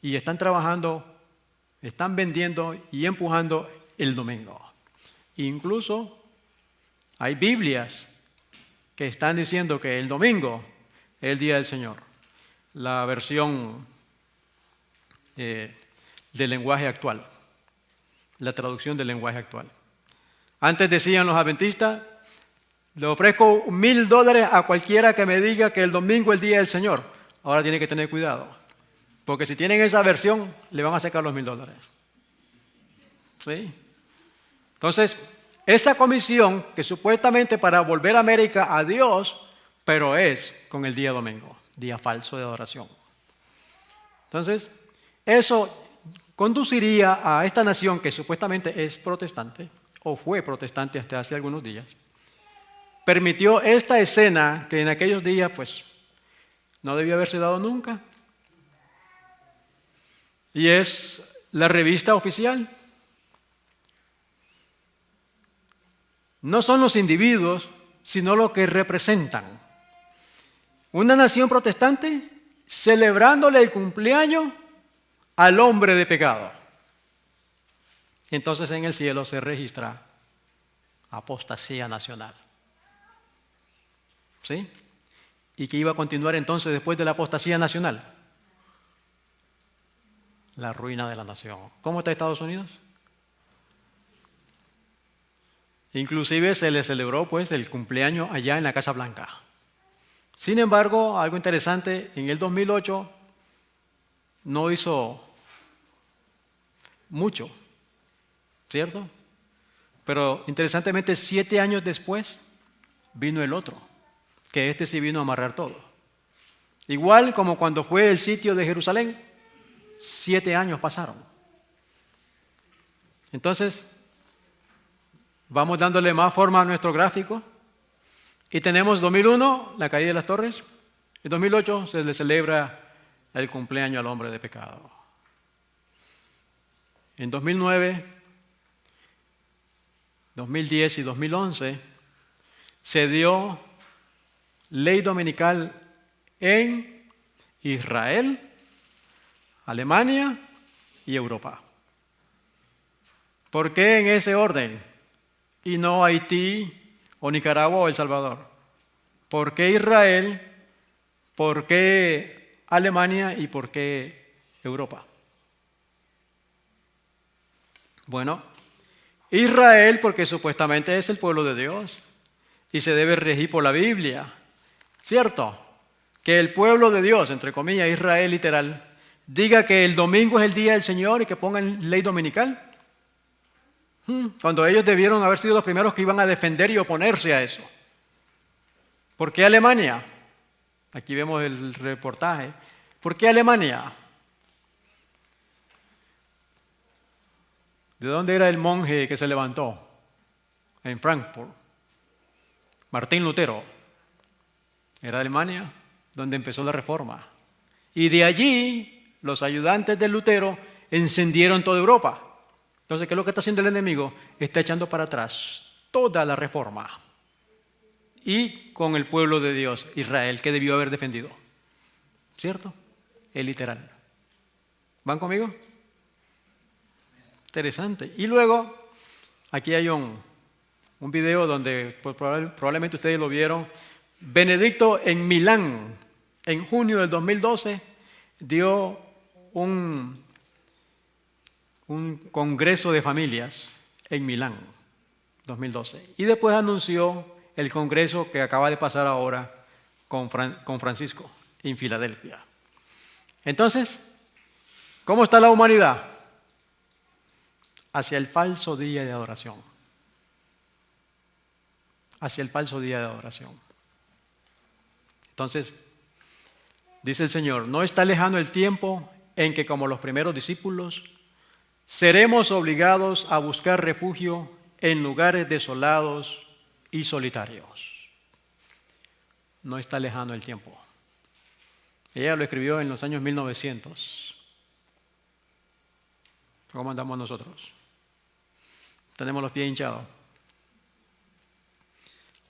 Y están trabajando, están vendiendo y empujando el domingo. Incluso hay Biblias que están diciendo que el domingo es el día del Señor. La versión del lenguaje actual, la traducción del lenguaje actual. Antes decían los adventistas, le ofrezco $1,000 a cualquiera que me diga que el domingo es el día del Señor. Ahora tiene que tener cuidado, porque si tienen esa versión, le van a sacar los $1,000. ¿Sí? Entonces, esa comisión que supuestamente para volver a América a Dios, pero es con el día domingo, día falso de adoración. Entonces, eso conduciría a esta nación que supuestamente es protestante, o fue protestante hasta hace algunos días, permitió esta escena que en aquellos días pues no debió haberse dado nunca, y es la revista oficial. No son los individuos, sino lo que representan. Una nación protestante celebrándole el cumpleaños al hombre de pecado. Entonces en el cielo se registra apostasía nacional. ¿Sí? ¿Y qué iba a continuar entonces después de la apostasía nacional? La ruina de la nación. ¿Cómo está Estados Unidos? Inclusive se le celebró pues el cumpleaños allá en la Casa Blanca. Sin embargo, algo interesante, en el 2008 no hizo mucho, ¿cierto? Pero interesantemente 7 años después vino el otro, que este sí vino a amarrar todo. Igual como cuando fue el sitio de Jerusalén, 7 años pasaron. Entonces, vamos dándole más forma a nuestro gráfico. Y tenemos 2001, la caída de las torres. En 2008 se le celebra el cumpleaños al hombre de pecado. En 2009, 2010 y 2011 se dio ley dominical en Israel, Alemania y Europa. ¿Por qué en ese orden? Y no Haití o Nicaragua o El Salvador. ¿Por qué Israel? ¿Por qué Alemania? ¿Y por qué Europa? Bueno, Israel porque supuestamente es el pueblo de Dios y se debe regir por la Biblia, ¿cierto? Que el pueblo de Dios, entre comillas, Israel literal, diga que el domingo es el día del Señor y que pongan ley dominical. Cuando ellos debieron haber sido los primeros que iban a defender y oponerse a eso. ¿Por qué Alemania? Aquí vemos el reportaje. ¿Por qué Alemania? ¿De dónde era el monje que se levantó? En Frankfurt. Martín Lutero. Era Alemania donde empezó la reforma. Y de allí los ayudantes de Lutero encendieron toda Europa. Entonces, ¿qué es lo que está haciendo el enemigo? Está echando para atrás toda la reforma. Y con el pueblo de Dios, Israel, que debió haber defendido. ¿Cierto? Es literal. ¿Van conmigo? Interesante. Y luego, aquí hay un video donde probablemente ustedes lo vieron. Benedicto en Milán, en junio del 2012, dio un congreso de familias en Milán, 2012. Y después anunció el congreso que acaba de pasar ahora con Francisco, en Filadelfia. Entonces, ¿cómo está la humanidad? Hacia el falso día de adoración. Hacia el falso día de adoración. Entonces, dice el Señor, no está lejano el tiempo en que, como los primeros discípulos, seremos obligados a buscar refugio en lugares desolados y solitarios. No está lejano el tiempo. Ella lo escribió en los años 1900. ¿Cómo andamos nosotros? Tenemos los pies hinchados.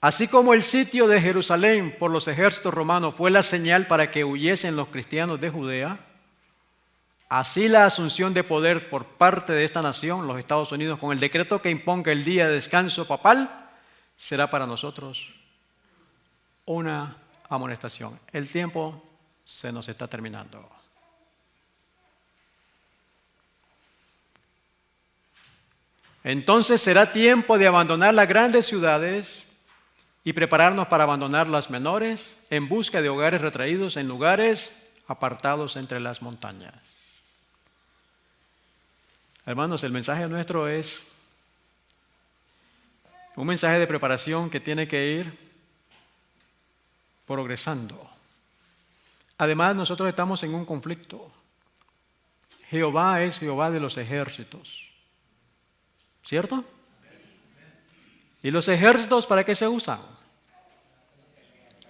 Así como el sitio de Jerusalén por los ejércitos romanos fue la señal para que huyesen los cristianos de Judea, así la asunción de poder por parte de esta nación, los Estados Unidos, con el decreto que imponga el día de descanso papal, será para nosotros una amonestación. El tiempo se nos está terminando. Entonces será tiempo de abandonar las grandes ciudades y prepararnos para abandonar las menores en busca de hogares retraídos en lugares apartados entre las montañas. Hermanos, el mensaje nuestro es un mensaje de preparación que tiene que ir progresando. Además, nosotros estamos en un conflicto. Jehová es Jehová de los ejércitos. ¿Cierto? ¿Y los ejércitos para qué se usan?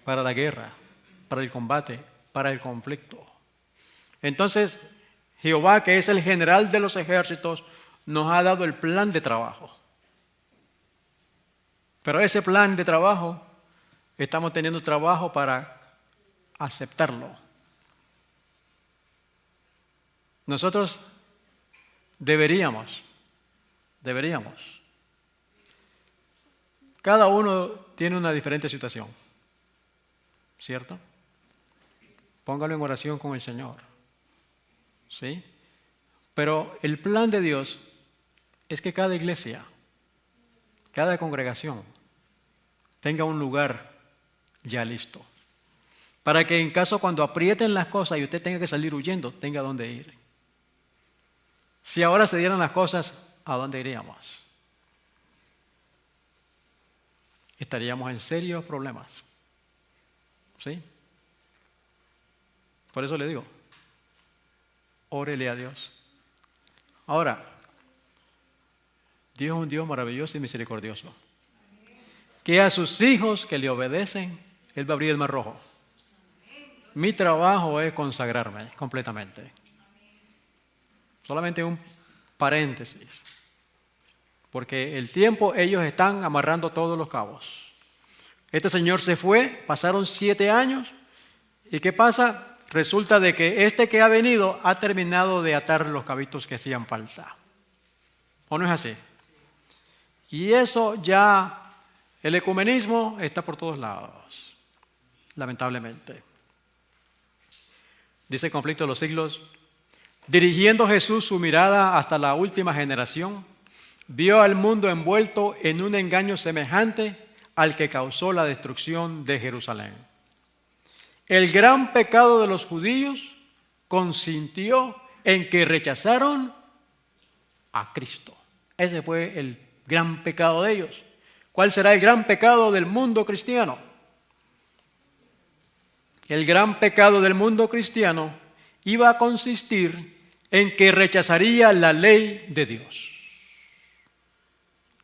Para la guerra, para el combate, para el conflicto. Entonces, Jehová, que es el general de los ejércitos, nos ha dado el plan de trabajo. Pero ese plan de trabajo, estamos teniendo trabajo para aceptarlo. Nosotros deberíamos. Cada uno tiene una diferente situación, ¿cierto? Póngalo en oración con el Señor, ¿sí? Pero el plan de Dios es que cada iglesia, cada congregación tenga un lugar ya listo, para que en caso cuando aprieten las cosas y usted tenga que salir huyendo, tenga dónde ir. Si ahora se dieran las cosas, ¿a dónde iríamos? Estaríamos en serios problemas. ¿Sí? Por eso le digo, órele a Dios. Ahora, Dios es un Dios maravilloso y misericordioso. Que a sus hijos que le obedecen, Él va a abrir el mar rojo. Mi trabajo es consagrarme completamente. Solamente un paréntesis. Porque el tiempo ellos están amarrando todos los cabos. Este señor se fue, pasaron 7 años, ¿y qué pasa? Resulta de que este que ha venido ha terminado de atar los cabitos que hacían falta. ¿O no es así? Y eso ya, el ecumenismo está por todos lados, lamentablemente. Dice el Conflicto de los Siglos, dirigiendo Jesús su mirada hasta la última generación, vio al mundo envuelto en un engaño semejante al que causó la destrucción de Jerusalén. El gran pecado de los judíos consistió en que rechazaron a Cristo. Ese fue el gran pecado de ellos. ¿Cuál será el gran pecado del mundo cristiano? El gran pecado del mundo cristiano iba a consistir en que rechazaría la ley de Dios,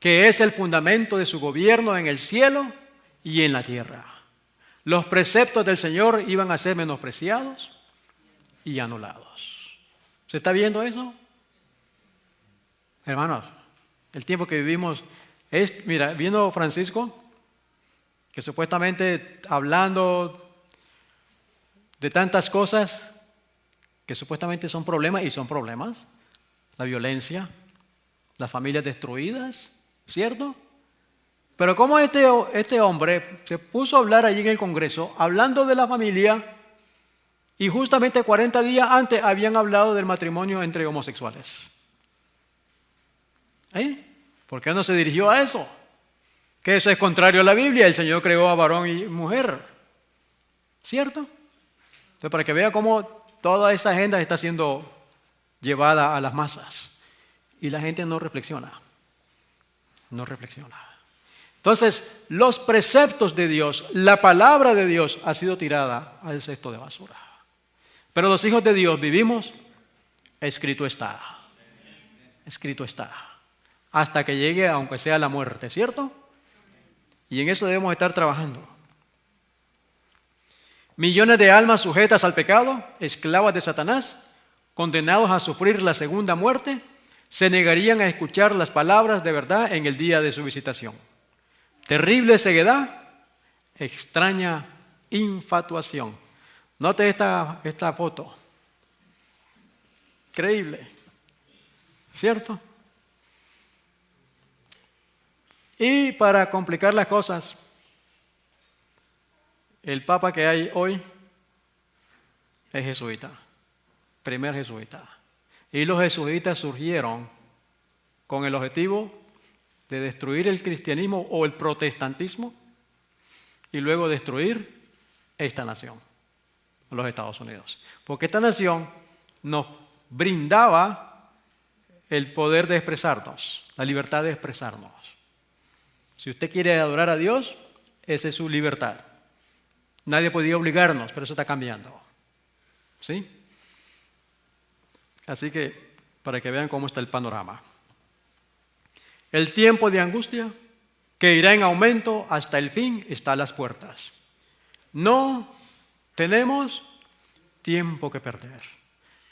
que es el fundamento de su gobierno en el cielo y en la tierra. Los preceptos del Señor iban a ser menospreciados y anulados. ¿Se está viendo eso? Hermanos, el tiempo que vivimos es, mira, vino Francisco, que supuestamente hablando de tantas cosas que supuestamente son problemas, y son problemas, la violencia, las familias destruidas, ¿cierto? Pero como este hombre se puso a hablar allí en el Congreso, hablando de la familia, y justamente 40 días antes habían hablado del matrimonio entre homosexuales. ¿Por qué no se dirigió a eso? Que eso es contrario a la Biblia. El Señor creó a varón y mujer, ¿cierto? Entonces, para que vea cómo toda esa agenda está siendo llevada a las masas y la gente no reflexiona. No reflexiona. Entonces, los preceptos de Dios, la palabra de Dios ha sido tirada al cesto de basura. Pero los hijos de Dios vivimos, escrito está. Escrito está. Hasta que llegue, aunque sea la muerte, ¿cierto? Y en eso debemos estar trabajando. Millones de almas sujetas al pecado, esclavas de Satanás, condenados a sufrir la segunda muerte, se negarían a escuchar las palabras de verdad en el día de su visitación. Terrible ceguedad, extraña infatuación. Note esta foto. Increíble, ¿cierto? Y para complicar las cosas, el papa que hay hoy es jesuita, primer jesuita. Y los jesuitas surgieron con el objetivo de destruir el cristianismo o el protestantismo y luego destruir esta nación, los Estados Unidos. Porque esta nación nos brindaba el poder de expresarnos, la libertad de expresarnos. Si usted quiere adorar a Dios, esa es su libertad. Nadie podía obligarnos, pero eso está cambiando. ¿Sí? Así que, para que vean cómo está el panorama. El tiempo de angustia, que irá en aumento hasta el fin, está a las puertas. No tenemos tiempo que perder.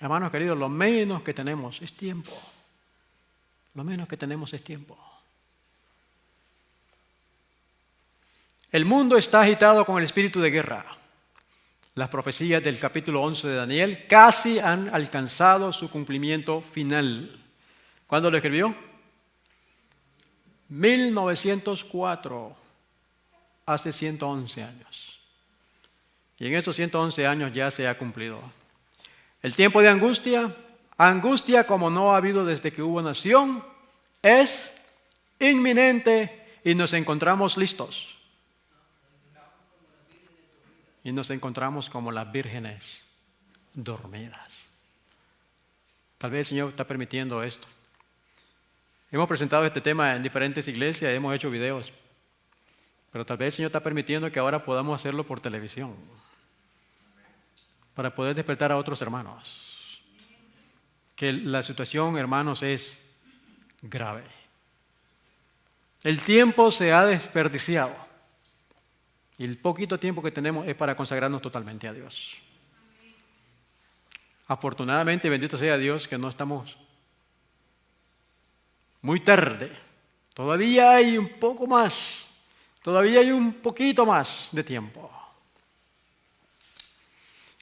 Hermanos queridos, lo menos que tenemos es tiempo. Lo menos que tenemos es tiempo. El mundo está agitado con el espíritu de guerra. Las profecías del capítulo 11 de Daniel casi han alcanzado su cumplimiento final. ¿Cuándo lo escribió? 1904, hace 111 años. Y en esos 111 años ya se ha cumplido. El tiempo de angustia, angustia como no ha habido desde que hubo nación, es inminente y nos encontramos listos. Y nos encontramos como las vírgenes dormidas. Tal vez el Señor está permitiendo esto. Hemos presentado este tema en diferentes iglesias, hemos hecho videos. Pero tal vez el Señor está permitiendo que ahora podamos hacerlo por televisión. Para poder despertar a otros hermanos. Que la situación, hermanos, es grave. El tiempo se ha desperdiciado. Y el poquito tiempo que tenemos es para consagrarnos totalmente a Dios. Afortunadamente, bendito sea Dios, que no estamos muy tarde. Todavía hay un poco más Todavía hay un poquito más de tiempo.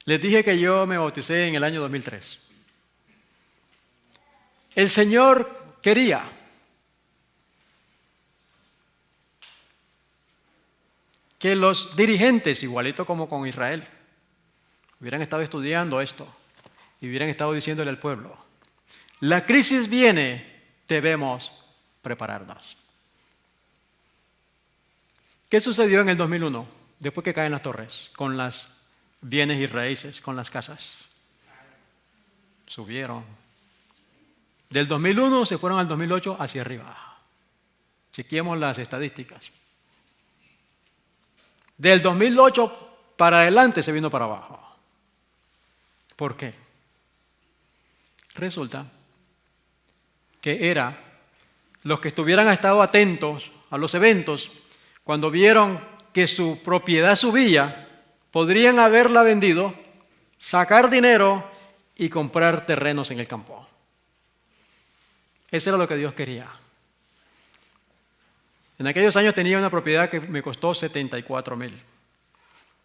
Les dije que yo me bauticé en el año 2003. El Señor quería que los dirigentes, igualito como con Israel, hubieran estado estudiando esto y hubieran estado diciéndole al pueblo: la crisis viene, debemos prepararnos. ¿Qué sucedió en el 2001, después que caen las torres, con las bienes y raíces, con las casas? Subieron. Del 2001 se fueron al 2008 hacia arriba. Chequeemos las estadísticas. Del 2008 para adelante se vino para abajo. ¿Por qué? Resulta que era los que estuvieran estado atentos a los eventos, cuando vieron que su propiedad subía, podrían haberla vendido, sacar dinero y comprar terrenos en el campo. Eso era lo que Dios quería. En aquellos años tenía una propiedad que me costó 74,000.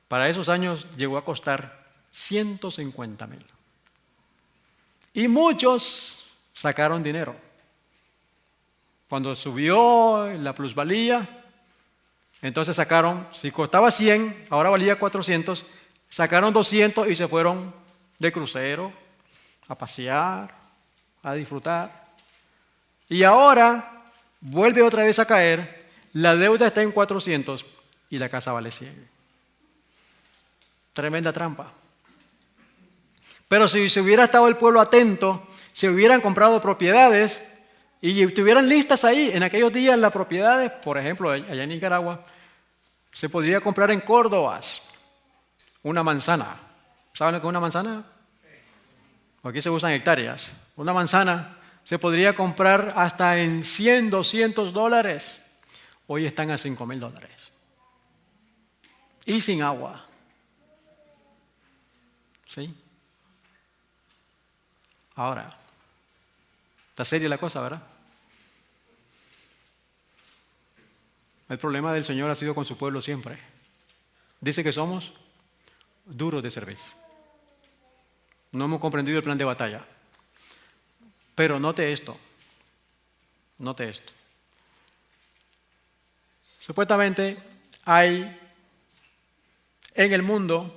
Para esos años llegó a costar 150,000. Y muchos sacaron dinero. Cuando subió la plusvalía, entonces sacaron, si costaba 100, ahora valía 400, sacaron 200 y se fueron de crucero a pasear, a disfrutar. Y ahora vuelve otra vez a caer, la deuda está en 400 y la casa vale 100. Tremenda trampa. Pero si se hubiera estado el pueblo atento, se hubieran comprado propiedades y estuvieran listas ahí. En aquellos días las propiedades, por ejemplo, allá en Nicaragua, se podría comprar en Córdobas una manzana. ¿Saben lo que es una manzana? Aquí se usan hectáreas. Una manzana se podría comprar hasta en 100, 200 dólares. Hoy están a 5,000 dólares. Y sin agua. ¿Sí? Ahora, está seria la cosa, ¿verdad? El problema del Señor ha sido con su pueblo siempre. Dice que somos duros de servicio. No hemos comprendido el plan de batalla. Pero note esto. Note esto. Supuestamente hay en el mundo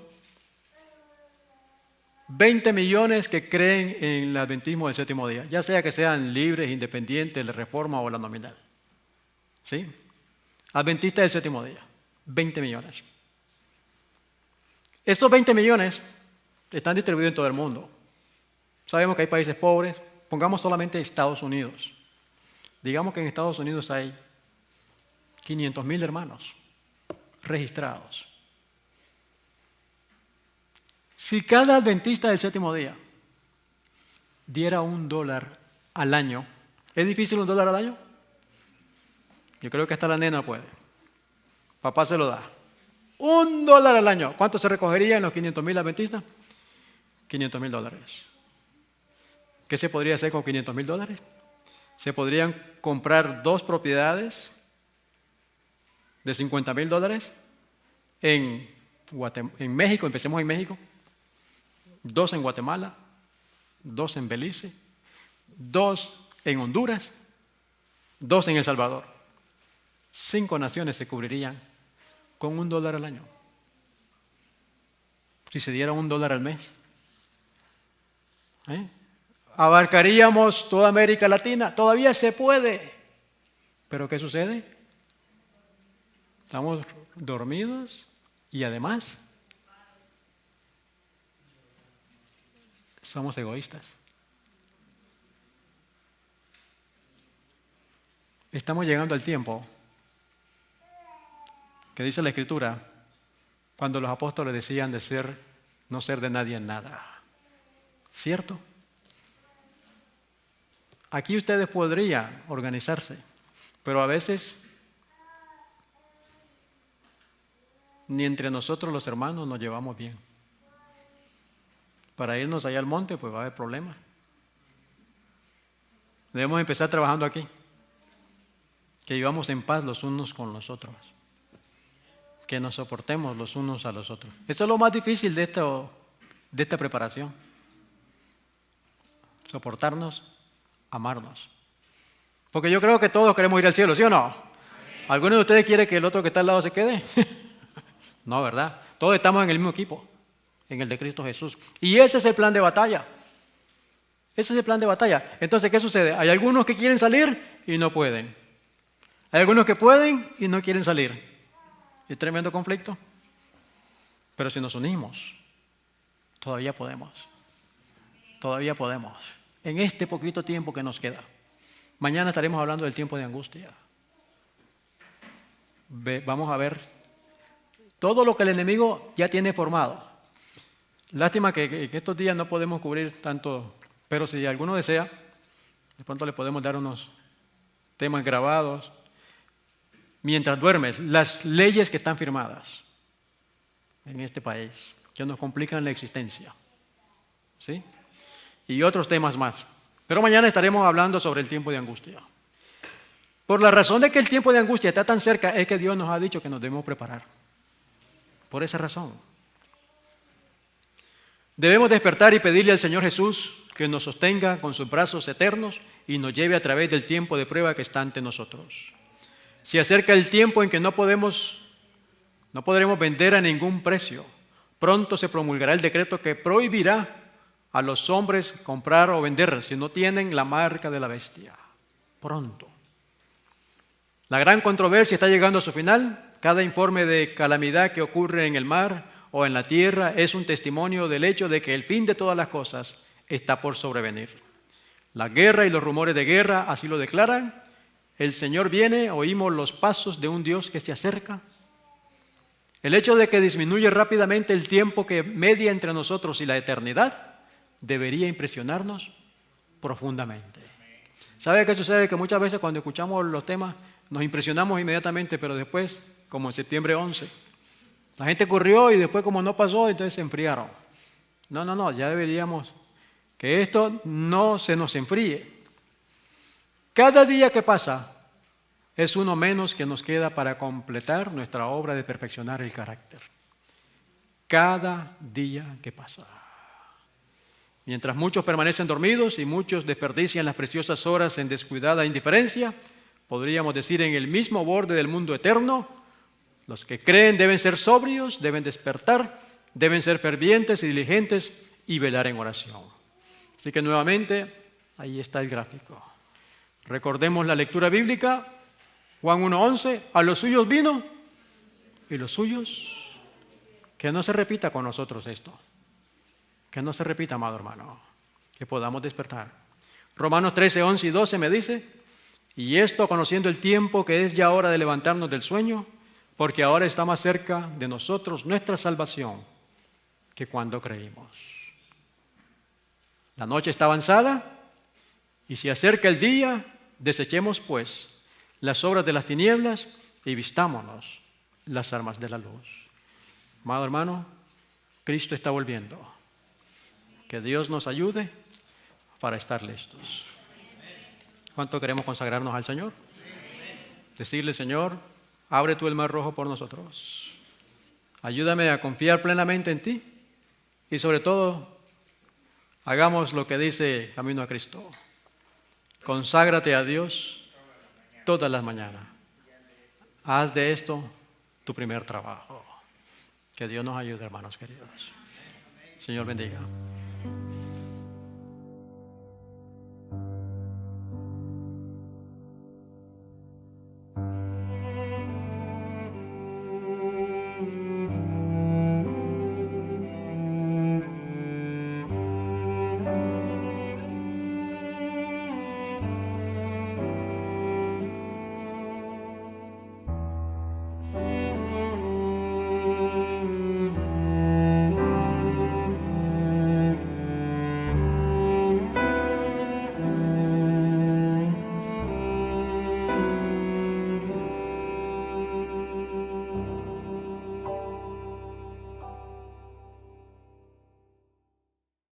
20 millones que creen en el adventismo del séptimo día, ya sea que sean libres, independientes, la reforma o la nominal. ¿Sí? Adventistas del séptimo día, 20 millones. Estos 20 millones están distribuidos en todo el mundo. Sabemos que hay países pobres, pongamos solamente Estados Unidos. Digamos que en Estados Unidos hay 500,000 hermanos registrados. Si cada adventista del séptimo día diera $1 al año, ¿es difícil $1 al año? Yo creo que hasta la nena puede. Papá se lo da. $1 al año. ¿Cuánto se recogería en los 500,000 adventistas? $500,000. ¿Qué se podría hacer con $500,000? Se podrían comprar 2 propiedades de $50,000 en México, empecemos en México, 2 en Guatemala, 2 en Belice, 2 en Honduras, 2 en El Salvador. 5 naciones se cubrirían con $1 al año. Si se diera $1 al mes, abarcaríamos toda América Latina. Todavía se puede. ¿Pero qué sucede? Estamos dormidos y además somos egoístas. Estamos llegando al tiempo que dice la Escritura cuando los apóstoles decían de no ser de nadie en nada. ¿Cierto? Aquí ustedes podrían organizarse, pero a veces ni entre nosotros los hermanos nos llevamos bien. Para irnos allá al monte, pues va a haber problemas. Debemos empezar trabajando aquí, que vivamos en paz los unos con los otros. que nos soportemos los unos a los otros. Eso es lo más difícil de esta preparación. Soportarnos, amarnos. Porque yo creo que todos queremos ir al cielo, ¿sí o no? ¿Alguno de ustedes quiere que el otro que está al lado se quede? No, ¿verdad? Todos estamos en el mismo equipo, en el de Cristo Jesús. Y ese es el plan de batalla. Ese es el plan de batalla. Entonces, ¿qué sucede? Hay algunos que quieren salir y no pueden. Hay algunos que pueden y no quieren salir. Es tremendo conflicto. Pero si nos unimos, todavía podemos. Todavía podemos. En este poquito tiempo que nos queda. Mañana estaremos hablando del tiempo de angustia. Vamos a ver todo lo que el enemigo ya tiene formado. Lástima que en estos días no podemos cubrir tanto, pero si alguno desea, de pronto le podemos dar unos temas grabados. Mientras duermes, las leyes que están firmadas en este país, que nos complican la existencia. ¿Sí? Y otros temas más. Pero mañana estaremos hablando sobre el tiempo de angustia. Por la razón de que el tiempo de angustia está tan cerca, es que Dios nos ha dicho que nos debemos preparar. Por esa razón. Debemos despertar y pedirle al Señor Jesús que nos sostenga con sus brazos eternos y nos lleve a través del tiempo de prueba que está ante nosotros. Se acerca el tiempo en que no podremos vender a ningún precio. Pronto se promulgará el decreto que prohibirá a los hombres comprar o vender si no tienen la marca de la bestia. Pronto. La gran controversia está llegando a su final. Cada informe de calamidad que ocurre en el mar o en la tierra es un testimonio del hecho de que el fin de todas las cosas está por sobrevenir. La guerra y los rumores de guerra así lo declaran. El Señor viene, oímos los pasos de un Dios que se acerca. El hecho de que disminuye rápidamente el tiempo que media entre nosotros y la eternidad debería impresionarnos profundamente. ¿Sabe qué sucede? Que muchas veces cuando escuchamos los temas nos impresionamos inmediatamente, pero después, como en septiembre 11, la gente corrió y después como no pasó, entonces se enfriaron. No, ya deberíamos que esto no se nos enfríe. Cada día que pasa es uno menos que nos queda para completar nuestra obra de perfeccionar el carácter. Cada día que pasa. Mientras muchos permanecen dormidos y muchos desperdician las preciosas horas en descuidada indiferencia, podríamos decir en el mismo borde del mundo eterno, los que creen deben ser sobrios, deben despertar, deben ser fervientes y diligentes y velar en oración. Así que nuevamente, ahí está el gráfico. Recordemos la lectura bíblica, Juan 1:11, a los suyos vino y los suyos, que no se repita con nosotros esto. Que no se repita, amado hermano, que podamos despertar. Romanos 13:11 y 12 me dice, y esto conociendo el tiempo que es ya hora de levantarnos del sueño, porque ahora está más cerca de nosotros nuestra salvación que cuando creímos. La noche está avanzada y se acerca el día, desechemos pues las obras de las tinieblas y vistámonos las armas de la luz. Amado hermano, Cristo está volviendo. Que Dios nos ayude para estar listos. ¿Cuánto queremos consagrarnos al Señor? Decirle, Señor, abre tú el mar rojo por nosotros. Ayúdame a confiar plenamente en ti y sobre todo, hagamos lo que dice Camino a Cristo. Conságrate a Dios todas las mañanas. Haz de esto tu primer trabajo. Que Dios nos ayude, hermanos queridos. Señor bendiga.